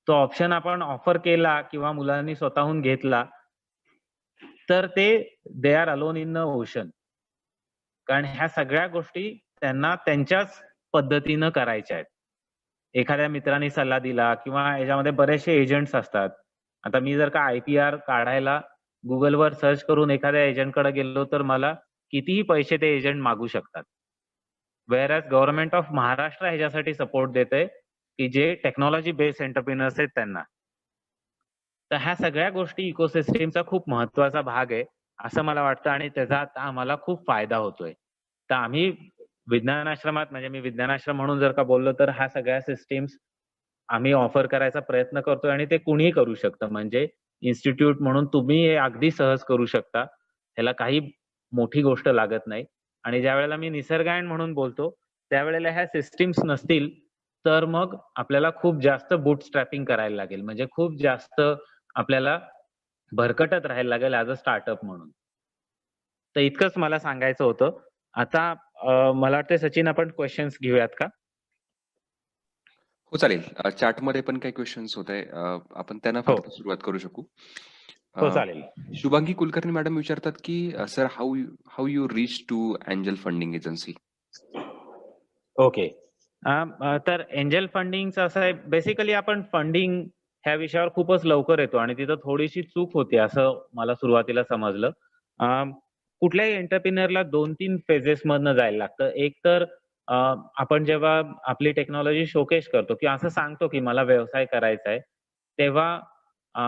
A: तो ऑप्शन आपण ऑफर केला किंवा मुलांनी स्वतःहून घेतला, तर ते they are alone in the ocean. कारण ह्या सगळ्या गोष्टी त्यांना त्यांच्याच पद्धतीनं करायच्या आहेत. एखाद्या मित्राने सल्ला दिला किंवा याच्यामध्ये बरेचसे एजंट्स असतात. आता मी जर का IPR काढायला Googleवर सर्च करून एखाद्या एजंटकडे गेलो, तर मला कितीही पैसे ते एजंट मागू शकतात. Whereas government of Maharashtra ह्याच्यासाठी सपोर्ट देतंय, की जे टेक्नॉलॉजी बेस्ड एंटरप्रेन्योर्स आहेत त्यांना. तर ह्या सगळ्या गोष्टी इकोसिस्टमचा खूप महत्त्वाचा भाग आहे, असं मला वाटतं आणि त्याचा आता आम्हाला खूप फायदा होतोय. तर आम्ही विज्ञान आश्रमात म्हणजे मी विज्ञान आश्रम म्हणून जर का बोललो, तर ह्या सगळ्या सिस्टम्स आम्ही ऑफर करायचा प्रयत्न करतोय आणि ते कुणीही करू शकतं. म्हणजे इन्स्टिट्यूट म्हणून तुम्ही हे अगदी सहज करू शकता. ह्याला काही मोठी गोष्ट लागत नाही आणि ज्यावेळेला मी निसर्गायन म्हणून बोलतो, त्यावेळेला ह्या सिस्टम्स नसतील, तर मग आपल्याला खूप जास्त बूटस्ट्रॅपिंग करायला लागेल. म्हणजे खूप जास्त आपल्याला भरकटत राहायला लागेल ॲज अ स्टार्टअप म्हणून. तर इतकंच मला सांगायचं होतं. आता मला वाटतंय सचिन आपण क्वेशन्स घेऊयात का?
C: हो, चालेल. चॅटमध्ये पण काही क्वेशन्स होते. आपण त्यांना
A: हो.
C: फक्त सुरुवात करू शकू.
A: हो,
C: अ,
A: चालेल.
C: शुभांगी कुलकर्णी मॅडम विचारतात, की "sir, how you reach to angel funding agency?"
A: Okay. तर एंजल फंडिंगचं असं आहे, बेसिकली आपण फंडिंग ह्या विषयावर खूपच लवकर येतो आणि तिथं थोडीशी चूक होते असं मला सुरुवातीला समजलं. अ, कुठल्याही एंटरप्रेन्योरला 2-3 फेजेसमधनं जायला लागतं. एक तर अ, आपण जेव्हा आपली टेक्नॉलॉजी शोकेस करतो किंवा असं सांगतो, की मला व्यवसाय करायचा आहे, तेव्हा अ,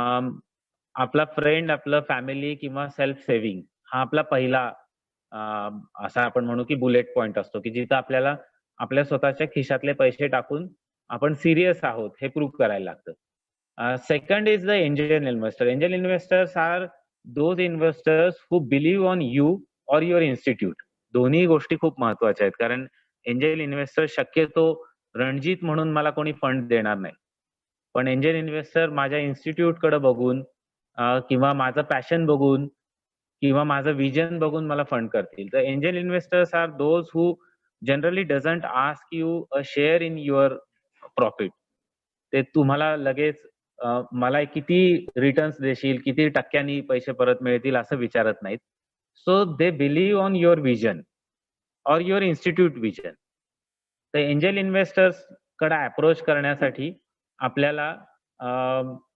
A: आपला फ्रेंड, आपलं फॅमिली किंवा सेल्फ सेव्हिंग हा आपला पहिला अ, असा आपण म्हणू की बुलेट पॉइंट असतो, की जिथं आपल्याला आपल्या स्वतःच्या खिशातले पैसे टाकून आपण सीरियस आहोत हे प्रूव्ह करायला लागतं. Second is the angel investor. Angel investors are those investors who believe on you or your institute. दोन्ही गोष्टी खूप महत्त्वाच्या आहेत. कारण एंजल इन्व्हेस्टर शक्यतो रणजित म्हणून मला कोणी फंड देणार नाही. पण एंजल इन्व्हेस्टर माझ्या इन्स्टिट्यूटकडे बघून किंवा माझं पॅशन बघून किंवा माझं विजन बघून मला फंड करतील. तर angel investors are those who generally doesn't ask you a share in your profit. ते तुम्हाला लगेच मला किती रिटर्न्स देशील, किती टक्क्यांनी पैसे परत मिळतील असं विचारत नाहीत. So they believe on your vision or your institute vision. तर एंजल इन्व्हेस्टर्स कडे अप्रोच करण्यासाठी आपल्याला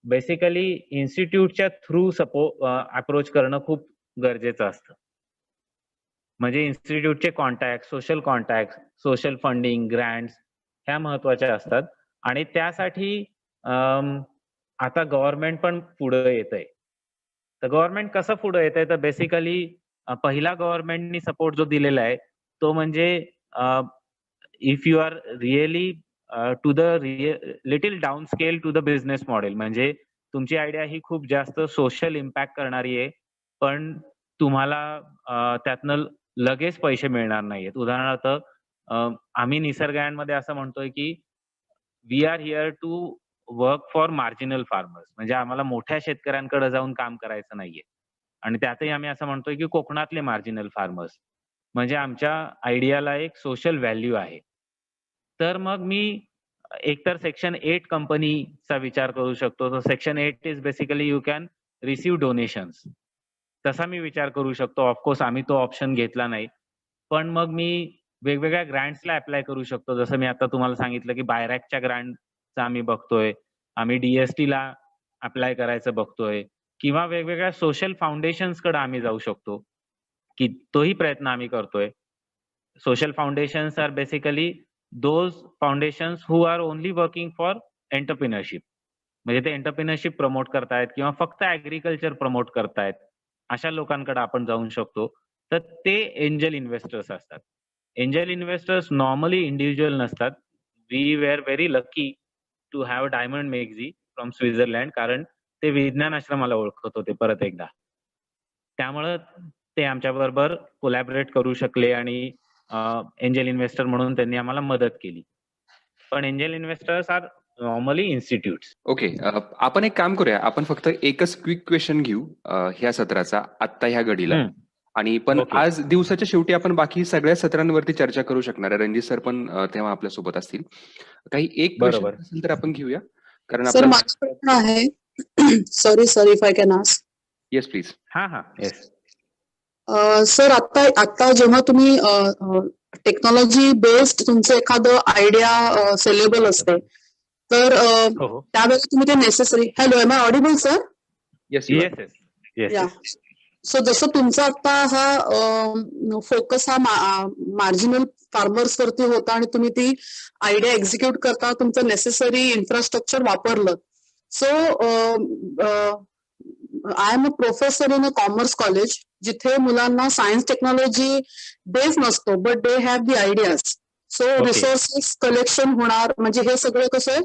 A: बेसिकली इन्स्टिट्यूटच्या थ्रू अप्रोच करणं खूप गरजेचं असतं. म्हणजे इन्स्टिट्यूटचे कॉन्टॅक्ट, सोशल फंडिंग, ग्रँट्स ह्या महत्वाच्या असतात आणि त्यासाठी आता गव्हर्नमेंट पण पुढे येतंय. तर गव्हर्नमेंट कसं पुढे येतंय तर बेसिकली पहिला गव्हर्नमेंटनी सपोर्ट जो दिलेला आहे तो म्हणजे if you are really to the little down scale to the business model, म्हणजे तुमची आयडिया ही खूप जास्त सोशल इम्पॅक्ट करणारी आहे पण तुम्हाला त्यातनं लगेच पैसे मिळणार नाहीयेत. उदाहरणार्थ आम्ही निसर्गामध्ये असं म्हणतोय की we are here to work for marginal farmers, म्हणजे आम्हाला मोठ्या शेतकऱ्यांकडे जाऊन काम करायचं नाहीये. आणि त्यातही आम्ही असं म्हणतोय की कोकणातले मार्जिनल फार्मर्स, म्हणजे आमच्या आयडियाला एक सोशल व्हॅल्यू आहे. तर मग मी एकतर सेक्शन 8 कंपनीचा विचार करू शकतो. तर section 8 is basically you can receive donations. तसा मी विचार करू शकतो. ऑफकोर्स आम्ही तो ऑप्शन घेतला नाही. पण मग मी वेगवेगळ्या ग्रँट्सला अप्लाय करू शकतो. जसं मी आता तुम्हाला सांगितलं की बायरॅकच्या ग्रँटचा आम्ही बघतोय. आम्ही DSTला अप्लाय करायचं बघतोय किंवा वेगवेगळ्या सोशल फाउंडेशन्सकडे आम्ही जाऊ शकतो, की तोही प्रयत्न आम्ही करतोय. Social foundations are basically those foundations who are only working for entrepreneurship. म्हणजे ते एंटरप्रिनरशिप प्रमोट करतायत किंवा फक्त ऍग्रीकल्चर प्रमोट करतायत. अशा लोकांकडे आपण जाऊ शकतो. तर ते एंजल इन्व्हेस्टर्स असतात. एंजल इन्व्हेस्टर्स नॉर्मली इंडिव्हिज्युअल नसतात. We were very lucky to have Diamond Meghji from Switzerland, कारण ते विज्ञान आश्रमाला ओळखत होते परत एकदा. त्यामुळं ते आमच्याबरोबर कोलॅबरेट करू शकले आणि एंजल इन्व्हेस्टर म्हणून त्यांनी आम्हाला मदत केली. पण angel investors are normally institutes.
C: Okay. आपण एक काम करूया. आपण फक्त एकच क्विक क्वेश्चन घेऊ ह्या सत्राचा आत्ता ह्या घडीला. आणि पण
A: ओके.
C: आज दिवसाच्या शेवटी आपण बाकी सगळ्या सत्रांवरती चर्चा करू शकणार आहे. रणजित सर पण तेव्हा आपल्या सोबत असतील. काही एक क्वेश्चन
A: बरोबर.
C: असेल तर आपण घेऊया. कारण
D: सर
C: आपल्याला
D: माझा प्रश्न आहे. Sorry if I can ask.
C: Yes please.
A: हा येस.
D: सर आता जेव्हा तुम्ही टेक्नॉलॉजी बेस्ड तुमचं एखादं आयडिया सेलेबल असते तर
A: हो.
D: त्यावेळेला तुम्ही ते necessary. Hello, am I audible sir?
C: Yes
D: yeah. So जसं तुमचा आता हा फोकस हा मार्जिनल फार्मर्स वरती होता आणि तुम्ही ती आयडिया एक्झिक्यूट करता तुमचं नेसेसरी इन्फ्रास्ट्रक्चर वापरलं. So I am a professor in a commerce college, जिथे मुलांना सायन्स टेक्नॉलॉजी बेस नसतो but they have the ideas. So resources collection होणार, म्हणजे हे सगळं कसं आहे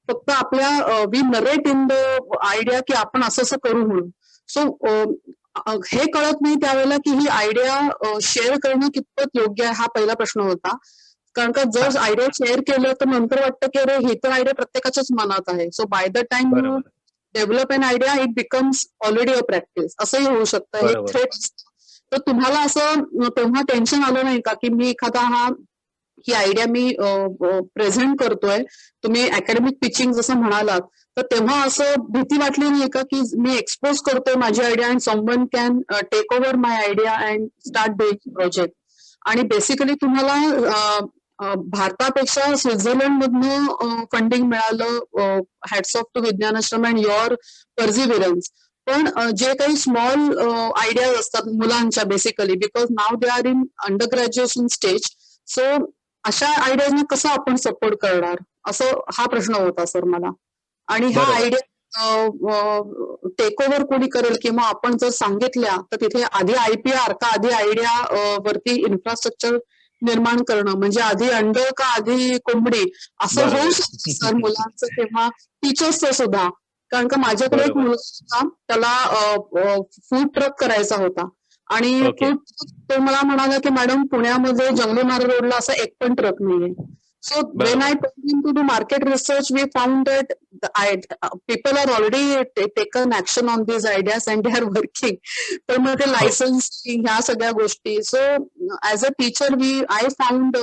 D: फक्त आपल्या we narrate in the idea की आपण असं करू म्हणून. सो हे कळत नाही त्यावेळेला की ही आयडिया शेअर करणं कितपत योग्य आहे, हा पहिला प्रश्न होता. कारण का जर आयडिया शेअर केलं तर नंतर वाटतं की अरे ही तर आयडिया प्रत्येकाच्याच मनात आहे. So by the time you develop N idea it becomes already a practice, असंही होऊ शकतं. हे थ्रेट. तर तुम्हाला असं तेव्हा टेन्शन आलं नाही का की मी एखादा ही आयडिया मी प्रेझेंट करतोय, तुम्ही अकॅडमिक पिचिंग जसं म्हणालात, तर तेव्हा असं भीती वाटली नाही का की मी एक्सपोज करतोय माझी idea and someone can take over my idea and start doing project. आणि बेसिकली तुम्हाला भारतापेक्षा स्वित्झर्लंड मधनं फंडिंग मिळालं. हॅट्स ऑफ टू विज्ञान आश्रम अँड युअर पर्झिव्हिरन्स. पण जे काही स्मॉल आयडियाज असतात मुलांच्या basically, because now they are in under graduation stage, so अशा आयडियाजना कसं आपण सपोर्ट करणार, असं हा प्रश्न होता सर मला. आणि हा आयडिया टेक ओव्हर कोणी करेल किंवा आपण जर सांगितल्या तर तिथे आधी IPR का आधी आयडिया वरती इन्फ्रास्ट्रक्चर निर्माण करणं, म्हणजे आधी अंड का आधी कोंबडी, असं होऊ शकतं सर मुलांचं किंवा टीचर्सचं सुद्धा. कारण का माझ्याकडे एक मुलगा होता, त्याला फूड ट्रक करायचा होता आणि
A: ओके.
D: तो मला म्हणाला की मॅडम पुण्यामध्ये जंगलीमार्ग रोडला असा एक पण ट्रक नाहीये. So when I
A: बरोबर.
D: told him to do market research, we found that people are already taken action on these ideas and they are working. तर मग ते
A: हो.
D: लायसन्सिंग ह्या सगळ्या गोष्टी. So as a teacher, I found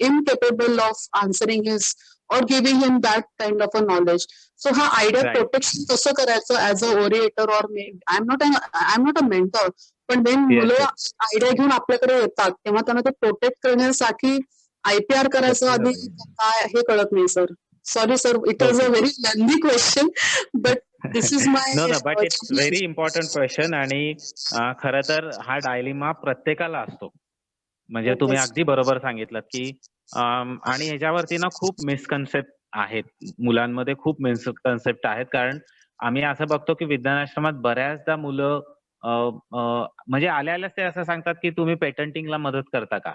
D: incapable of answering his or giving him that kind of a knowledge. So हा idea
A: right.
D: Protection कसं करायचं ऍज अ ओरिएटर और I am not a mentor. पण Wien
A: yes,
D: मुलं
A: yes.
D: Idea घेऊन आपल्याकडे येतात तेव्हा त्यांना ते प्रोटेक्ट करण्यासाठी IPR करायचं आधी काय हे कळत नाही sir. Sorry sir, it was a
A: okay.
D: Very lengthy question but this is
A: no,
D: my
A: no, but it's very important question आणि खरं तर हा डायलिमा प्रत्येकाला असतो. म्हणजे तुम्ही अगदी बरोबर सांगितलं की आणि ह्याच्यावरती ना खूप मिसकन्सेप्ट आहेत. मुलांमध्ये खूप मिसकन्सेप्ट आहेत. कारण आम्ही असं बघतो की विज्ञानाश्रमात बऱ्याचदा मुलं म्हणजे आल्याच ते असं सांगतात की तुम्ही पेटंटिंगला मदत करता का?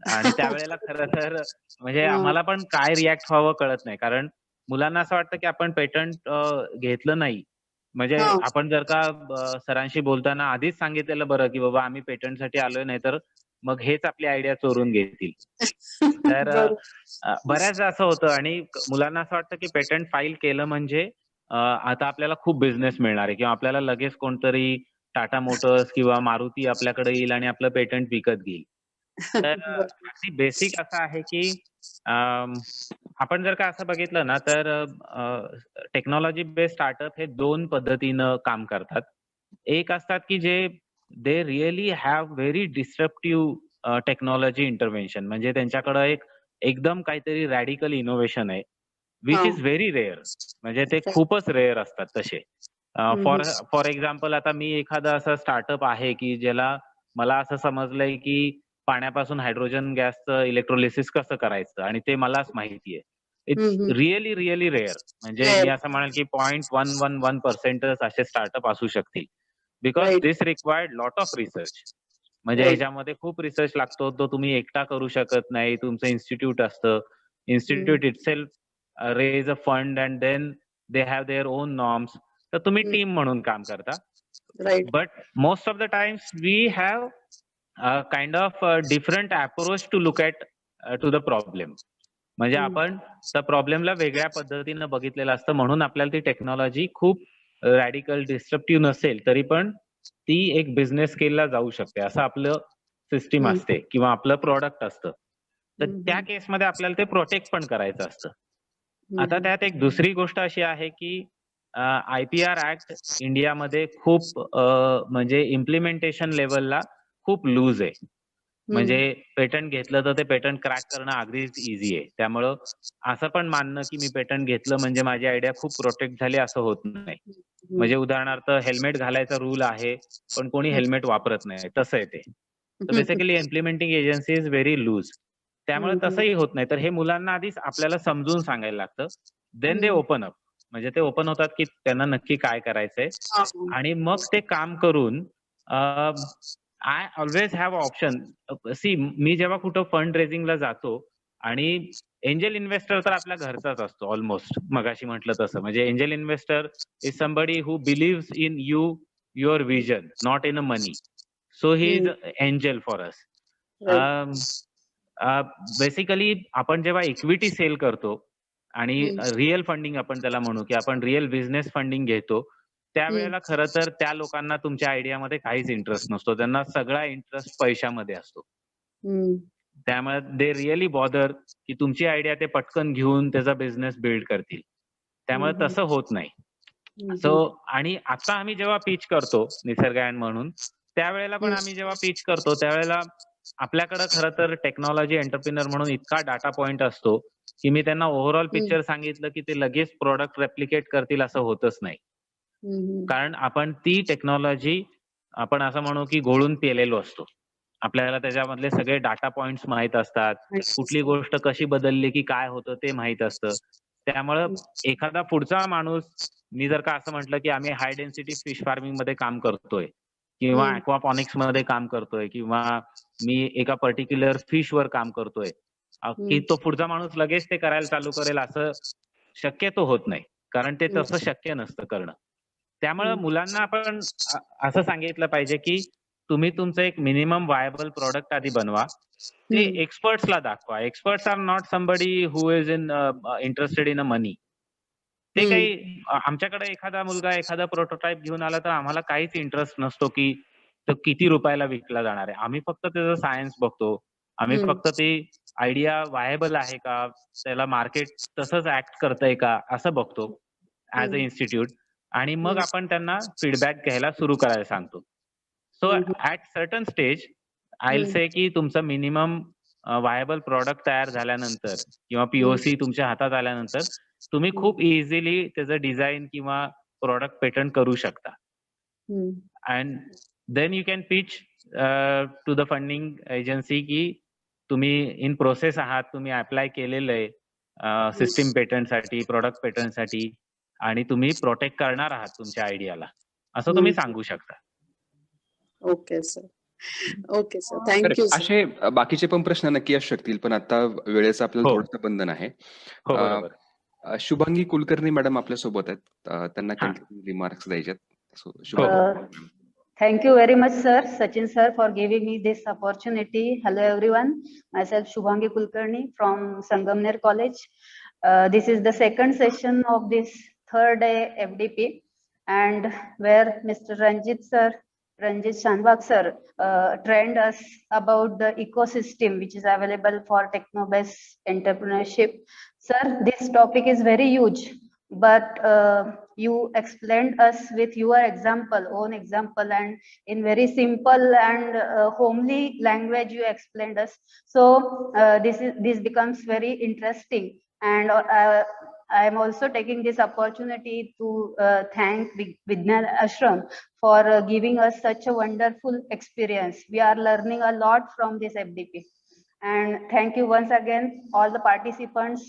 A: आणि त्यावेळेला खरं तर म्हणजे आम्हाला पण काय रिॲक्ट व्हावं कळत नाही. कारण मुलांना असं वाटतं की आपण पेटंट घेतलं नाही. म्हणजे आपण जर का सरांशी बोलताना आधीच सांगितलेलं बरं की बाबा आम्ही पेटंटसाठी आलोय, नाहीतर मग हेच आपली आयडिया चोरून घेतील. तर बऱ्याचदा असं होतं आणि मुलांना असं वाटतं की पेटंट फाईल केलं म्हणजे आता आपल्याला खूप बिझनेस मिळणार आहे किंवा आपल्याला लगेच कोणतरी टाटा मोटर्स किंवा मारुती आपल्याकडे येईल आणि आपलं पेटंट विकत घेईल. तर अगदी बेसिक असं आहे की आपण जर का असं बघितलं ना तर टेक्नॉलॉजी बेस्ड स्टार्टअप हे 2 पद्धतीनं काम करतात. एक असतात की जे they really have very disruptive technology intervention म्हणजे त्यांच्याकडे एकदम काहीतरी रॅडिकल इनोव्हेशन आहे, व्हिच इज व्हेरी रेअर. म्हणजे ते खूपच रेअर असतात तसे. फॉर फॉर एक्झाम्पल आता मी एखादा असा स्टार्टअप आहे की ज्याला मला असं समजलंय की पाण्यापासून हायड्रोजन गॅसचं इलेक्ट्रोलिसिस कसं करायचं आणि ते मलाच माहिती आहे. It's really, really rare. म्हणजे मी असं म्हणेल की 0.111% असे स्टार्टअप असू शकतील. Because this required lot of research. म्हणजे ह्याच्यामध्ये खूप रिसर्च लागतो. तो तुम्ही एकटा करू शकत नाही. तुमचं इन्स्टिट्यूट असतं. Institute itself raise a fund and then they have their own norms. तर तुम्ही टीम म्हणून काम करता.
D: Right.
A: But most of the times we have kind of different approach to look at to the problem. म्हणजे आपण त्या प्रॉब्लेमला वेगळ्या पद्धतीनं बघितलेलं असतं. म्हणून आपल्याला ती टेक्नॉलॉजी खूप रॅडिकल डिस्ट्रप्टिव्ह नसेल तरी पण ती एक बिझनेस स्केलला जाऊ शकते. असं आपलं सिस्टीम असते किंवा आपलं प्रॉडक्ट असतं. तर त्या केसमध्ये आपल्याला ते प्रोटेक्ट पण करायचं असतं. आता त्यात एक दुसरी गोष्ट अशी आहे की IPR ऍक्ट इंडियामध्ये खूप म्हणजे इम्प्लिमेंटेशन लेवलला खूप लूज आहे. म्हणजे पेटंट घेतलं तर ते पेटंट क्रॅक करणं अगदीच ईझी आहे. त्यामुळं असं पण मानणं की मी पेटंट घेतलं म्हणजे माझी आयडिया खूप प्रोटेक्ट झाली असं होत नाही. म्हणजे उदाहरणार्थ हेल्मेट घालायचा रूल आहे, पण कोणी हेल्मेट वापरत नाही. तसं आहे ते. तर basically implementing agency is very loose. त्यामुळे तसंही होत नाही. तर हे मुलांना आधीच आपल्याला समजून सांगायला लागतं. Then they open up. म्हणजे ते ओपन होतात की त्यांना नक्की काय करायचंय आणि मग ते काम करून I always have option. See मी जेव्हा कुठं फंड रेझिंगला जातो आणि एंजल इन्व्हेस्टर तर आपल्या घरचाच असतो ऑलमोस्ट. मगाशी म्हटलं तसं. म्हणजे angel investor is somebody who believes in you, your vision, not in a money. So he is angel for us. Basically आपण जेव्हा इक्विटी सेल करतो आणि रिअल फंडिंग आपण त्याला म्हणू की आपण रिअल बिझनेस फंडिंग घेतो, त्यावेळेला खरं तर त्या लोकांना तुमच्या आयडियामध्ये काहीच इंटरेस्ट नसतो. त्यांना सगळा इंटरेस्ट पैशामध्ये असतो. त्यामुळे दे रिअली बॉदर की तुमची आयडिया ते पटकन घेऊन त्याचा बिझनेस बिल्ड करतील. त्यामुळे तसं होत नाही. सो आणि आता आम्ही जेव्हा पिच करतो निसर्गायन म्हणून, त्यावेळेला पण आम्ही जेव्हा पिच करतो त्यावेळेला आपल्याकडे खरं तर टेक्नॉलॉजी एंटरप्रिनर म्हणून इतका डाटा पॉइंट असतो की मी त्यांना ओव्हरऑल पिक्चर सांगितलं की ते लगेच प्रॉडक्ट रेप्लिकेट करतील असं होतच नाही. कारण आपण ती टेक्नॉलॉजी आपण असं म्हणू की घोळून पेलेलो असतो. आपल्याला त्याच्यामधले सगळे डाटा पॉइंट्स माहीत असतात. कुठली गोष्ट कशी बदलली की काय होतं ते माहीत असतं. त्यामुळं एखादा पुढचा माणूस मी जर का असं म्हटलं की आम्ही हाय डेन्सिटी फिश फार्मिंग मध्ये काम करतोय किंवा ॲक्वापॉनिक्स मध्ये काम करतोय किंवा मी एका पर्टिक्युलर फिश वर काम करतोय, की तो पुढचा माणूस लगेच ते करायला चालू करेल असं शक्यतो होत नाही. कारण ते तसं शक्य नसतं करणं. त्यामुळं मुलांना आपण असं सांगितलं पाहिजे की तुम्ही तुमचं एक मिनिमम व्हायबल प्रॉडक्ट आधी बनवा. ते एक्सपर्ट्सला दाखवा. Experts are not somebody who is interested in a money. ते काही आमच्याकडे एखादा मुलगा एखादा प्रोटोटाइप घेऊन आला तर आम्हाला काहीच इंटरेस्ट नसतो की तो किती रुपयाला विकला जाणार आहे. आम्ही फक्त त्याचं सायन्स बघतो. आम्ही फक्त ती आयडिया व्हायबल आहे का? त्याला मार्केट तसंच ऍक्ट करतंय का? असं बघतो ॲज अ इन्स्टिट्यूट. आणि मग आपण त्यांना फीडबॅक घ्यायला सुरू करायला सांगतो. So at certain stage I will say की तुमचं मिनिमम व्हायबल प्रॉडक्ट तयार झाल्यानंतर किंवा पीओसी तुमच्या हातात आल्यानंतर तुम्ही खूप इझिली त्याचं डिझाईन किंवा प्रॉडक्ट पेटंट करू शकता. And then you can pitch to the funding agency की तुम्ही इन प्रोसेस आहात, तुम्ही अप्लाय केलेलं आहे सिस्टीम पेटंटसाठी, प्रॉडक्ट पेटंटसाठी आणि तुम्ही प्रोटेक्ट करणार आहात तुमच्या आयडियाला, असं तुम्ही सांगू शकता.
D: Okay sir. Okay sir, thank you sir.
C: असे बाकीचे पण प्रश्न नक्की असू शकतील, पण आता वेळेचं आपल्याला थोडंसं बंधन आहे.
A: हो, बरोबर.
C: शुभांगी कुलकर्णी मॅडम आपल्या सोबत आहेत. त्यांना कंटिन्यू रिमार्क्स द्यायचे आहेत. Shubhangi.
B: Thank you very much, sir, Sachin sir, for giving me this opportunity. Hello, everyone. Myself, Shubhangi Kulkarni from Sangamner College. This is the second session of this third day FDP, and where Mr. Ranjit Shanbhag sir, trained us about the ecosystem which is available for techno-based entrepreneurship. Sir, this topic is very huge, but you explained us with your own example, and in very simple and homely language you explained us. So this becomes very interesting, and I am also taking this opportunity to thank Vignan Ashram for giving us such a wonderful experience. We are learning a lot from this FDP, and thank you once again all the participants,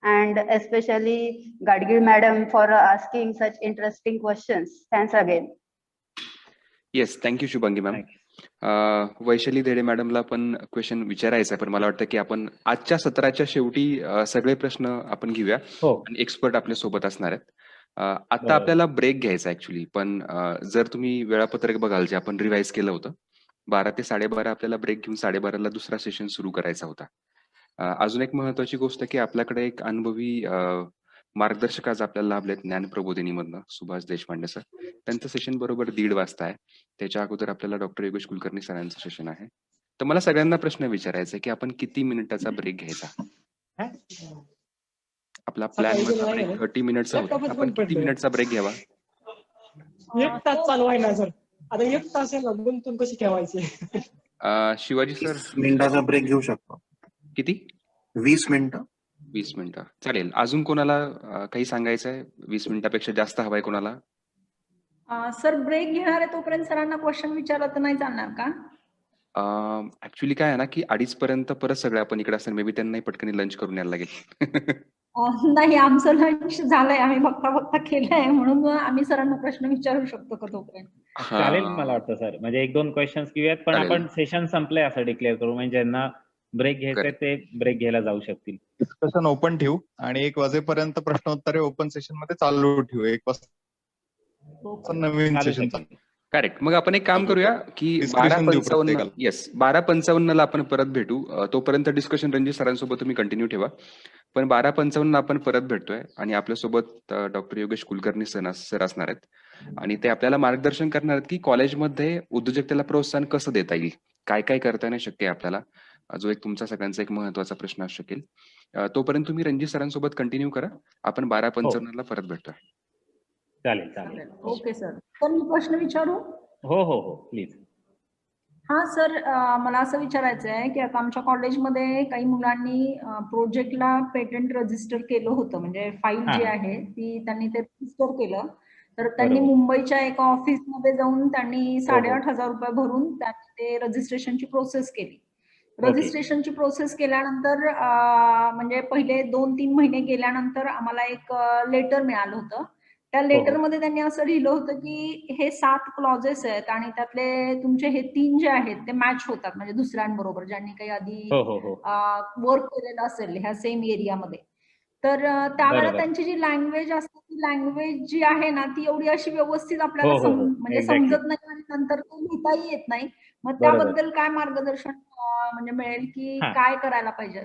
B: and especially Gadgil madam for asking such interesting questions. Thanks again.
C: Yes, thank you Shubhangi ma'am. Vaishali Dhede मॅडमला पण question विचारायचा आहे, पण मला वाटतं की आपण आजच्या सत्राच्या शेवटी सगळे प्रश्न आपण घेऊया आणि एक्सपर्ट आपल्या सोबत असणार आहेत. आता आपल्याला ब्रेक घ्यायचा ऍक्च्युली, पण जर तुम्ही वेळापत्रक बघाल जे आपण रिवाइज केलं होतं, 12 ते 12:30 आपल्याला ब्रेक घेऊन 12:30ला दुसरा सेशन सुरू करायचा होता. अजून एक महत्वाची गोष्ट की आपल्याकडे एक अनुभवी मार्गदर्शक आज आपल्याला लाभलेत ज्ञान प्रबोधिनीमधनं सुभाष देशपांडे सर. त्यांचं सेशन बरोबर 1:30 वाजता आहे. त्याच्या अगोदर आपल्याला डॉक्टर योगेश कुलकर्णी सरांचं सेशन आहे. तर मला सगळ्यांना प्रश्न विचारायचा आहे की आपण किती मिनिटाचा ब्रेक घ्यायचा? आपला प्लॅन मधला ब्रेक 30 मिनिटचा होता. आपण किती मिनिटचा ब्रेक घ्यावा?
E: 1 तास चालू आहे ना सर. आता 1 तास गुंतून कशी ठेवायची?
C: शिवाजी सर
F: 20 मिनिटाचा ब्रेक घेऊ शकतो.
C: किती?
F: 20 मिनिटं.
C: 20 मिनिटं चालेल. अजून कोणाला काही सांगायचं आहे? 20 मिनिटापेक्षा जास्त हवाय कोणाला?
G: सर ब्रेक घेणार आहे तोपर्यंत सरांना क्वेश्चन विचारलं तर नाही चालणार का?
C: ऍक्च्युली काय आहे ना की 2:30 पर्यंत परत सगळे आपण इकडे असणार. मे बी त्यांनाही पटकन लंच करून यायला लागेल.
G: नाही, आमचं लंच झालंय, आम्ही बघता केलंय, म्हणून आम्ही सरांना प्रश्न विचारू शकतो का तोपर्यंत?
A: चालेल मला वाटतं सर. म्हणजे 1-2 क्वेश्चन्स घेऊयात, पण आपण सेशन संपलंय असं डिक्लेअर करू, म्हणजे ज्यांना ब्रेक घ्यायचंय ते ब्रेक घ्यायला जाऊ शकतील.
H: डिस्कशन ओपन ठेवू आणि 1 वाजेपर्यंत प्रश्नोत्तरे ओपन सेशन मध्ये चालू ठेवू. 1 वाजता नवीन सेशन चालू.
C: करेक्ट. मग आपण एक काम करूया की 12:55 ला आपण परत भेटू. तोपर्यंत डिस्कशन रणजित सरांसोबत तुम्ही कंटिन्यू ठेवा. पण 12:55 ला आपण परत भेटतोय आणि आपल्यासोबत डॉक्टर योगेश कुलकर्णी सर असणार आहेत आणि ते आपल्याला मार्गदर्शन करणार आहेत की कॉलेजमध्ये उद्योजकतेला प्रोत्साहन कसं देता येईल, काय काय करता येणं शक्य आहे आपल्याला, जो एक तुमचा सगळ्यांचा एक महत्वाचा प्रश्न असू शकेल. तोपर्यंत तुम्ही रणजित सरांसोबत कंटिन्यू करा. आपण 12:55 ला परत भेटतोय.
A: चालेल चालेल.
G: Okay sir. तर मी प्रश्न विचारू?
A: हो हो हो प्लीज.
G: हा सर, मला असं विचारायचं आहे की आता आमच्या कॉलेजमध्ये काही मुलांनी प्रोजेक्टला पेटंट रजिस्टर केलं होतं, म्हणजे फाईल जी आहे ती त्यांनी ते रजिस्टर केलं. तर त्यांनी मुंबईच्या एका ऑफिसमध्ये जाऊन त्यांनी 8,500 रुपये भरून त्यांनी ते रजिस्ट्रेशनची प्रोसेस केली. रजिस्ट्रेशनची प्रोसेस केल्यानंतर म्हणजे पहिले 2-3 महिने गेल्यानंतर आम्हाला एक लेटर मिळालं होतं. त्या लेटरमध्ये त्यांनी असं लिहिलं होतं की हे 7 क्लॉजेस आहेत आणि त्यातले तुमचे हे 3 जे आहेत ते मॅच होतात, म्हणजे दुसऱ्यांबरोबर ज्यांनी काही आधी वर्क केलेलं असेल ह्या सेम एरियामध्ये. तर त्यावेळेला त्यांची जी लँग्वेज असते ती लँग्वेज जी आहे ना ती एवढी अशी व्यवस्थित आपल्याला म्हणजे समजत नाही आणि नंतर ते लिहिताही येत नाही. मग
A: बरोबर.
G: त्याबद्दल काय मार्गदर्शन म्हणजे मिळेल की
A: हा.
G: काय करायला पाहिजे?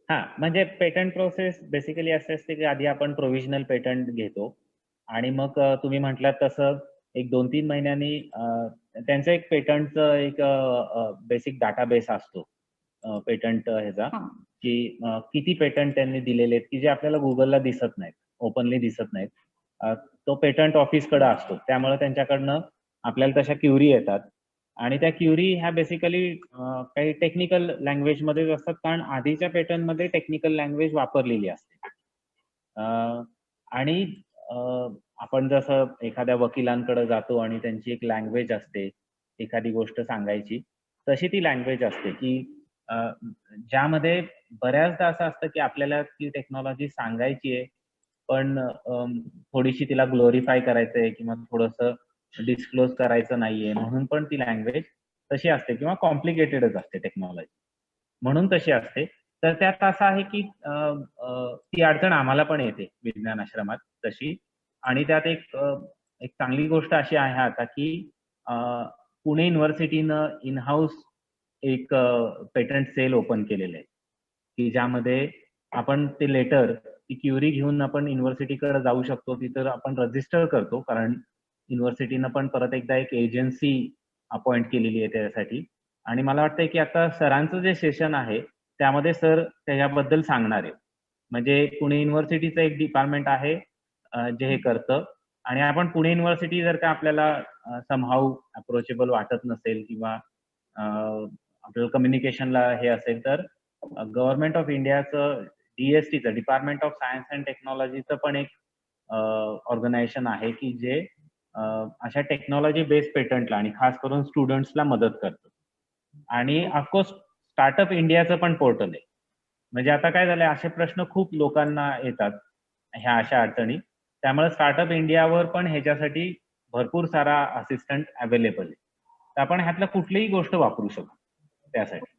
A: हा, म्हणजे पेटंट प्रोसेस बेसिकली असे असते की आधी आपण प्रोव्हिजनल पेटंट घेतो आणि मग तुम्ही म्हटलात तसं एक 2-3 महिन्यांनी त्यांचं एक पेटंटचं एक बेसिक डाटाबेस असतो पेटंट ह्याचा,
G: हा.
A: की किती पेटंट त्यांनी दिलेले आहेत की जे आपल्याला गुगलला दिसत नाहीत, ओपनली दिसत नाहीत. तो पेटंट ऑफिसकडे असतो, त्यामुळे त्यांच्याकडनं आपल्याला तशा क्युरी येतात आणि त्या क्युरी ह्या बेसिकली काही टेक्निकल लँग्वेजमध्येच असतात, कारण आधीच्या पेटंटमध्ये टेक्निकल लँग्वेज वापरलेली असते. आणि आपण जसं एखाद्या वकिलांकडे जातो आणि त्यांची एक लँग्वेज असते एखादी गोष्ट सांगायची, तशी ती लँग्वेज असते की ज्यामध्ये बऱ्याचदा असं असतं की आपल्याला ती टेक्नॉलॉजी सांगायची आहे, पण थोडीशी तिला ग्लोरीफाय करायचंय किंवा थोडंसं डिस्क्लोज करायचं नाहीये, म्हणून पण ती लँग्वेज तशी असते किंवा कॉम्प्लिकेटेडच असते टेक्नॉलॉजी, म्हणून तशी असते. तर त्यात असं आहे की ती अडचण आम्हाला पण येते विज्ञान आश्रमात तशी. आणि त्यात एक चांगली गोष्ट अशी आहे आता की पुणे युनिव्हर्सिटीनं इन हाऊस एक पेटंट सेल ओपन केलेलं आहे, की ज्यामध्ये आपण ते लेटर, ती क्युरी घेऊन आपण युनिव्हर्सिटीकडे जाऊ शकतो. तिथं आपण रजिस्टर करतो, कारण युनिव्हर्सिटीनं पण परत एकदा एक एजन्सी अपॉइंट केलेली आहे त्यासाठी. आणि मला वाटतंय की आता सरांचं जे सेशन आहे त्यामध्ये सर त्याच्याबद्दल सांगणार आहे. म्हणजे पुणे युनिव्हर्सिटीचं एक डिपार्टमेंट आहे जे हे करतं. आणि आपण पुणे युनिव्हर्सिटी जर का आपल्याला समहाऊ अप्रोचेबल वाटत नसेल किंवा आपल्याला कम्युनिकेशनला हे असेल, तर गव्हर्नमेंट ऑफ इंडियाचं DSTचं डिपार्टमेंट ऑफ सायन्स अँड टेक्नॉलॉजीचं पण एक ऑर्गनायझेशन आहे की जे अशा टेक्नॉलॉजी बेस्ड पेटंटला आणि खास करून स्टुडंट्सला मदत करतं. आणि ऑफकोर्स स्टार्टअप इंडियाचं पण पोर्टल आहे. म्हणजे आता काय झालंय, असे प्रश्न खूप लोकांना येतात, ह्या अशा अडचणी. त्यामुळे स्टार्टअप इंडियावर पण ह्याच्यासाठी भरपूर सारा असिस्टंट अवेलेबल आहे. तर आपण ह्यातलं कुठलीही गोष्ट वापरू शकतो त्यासाठी.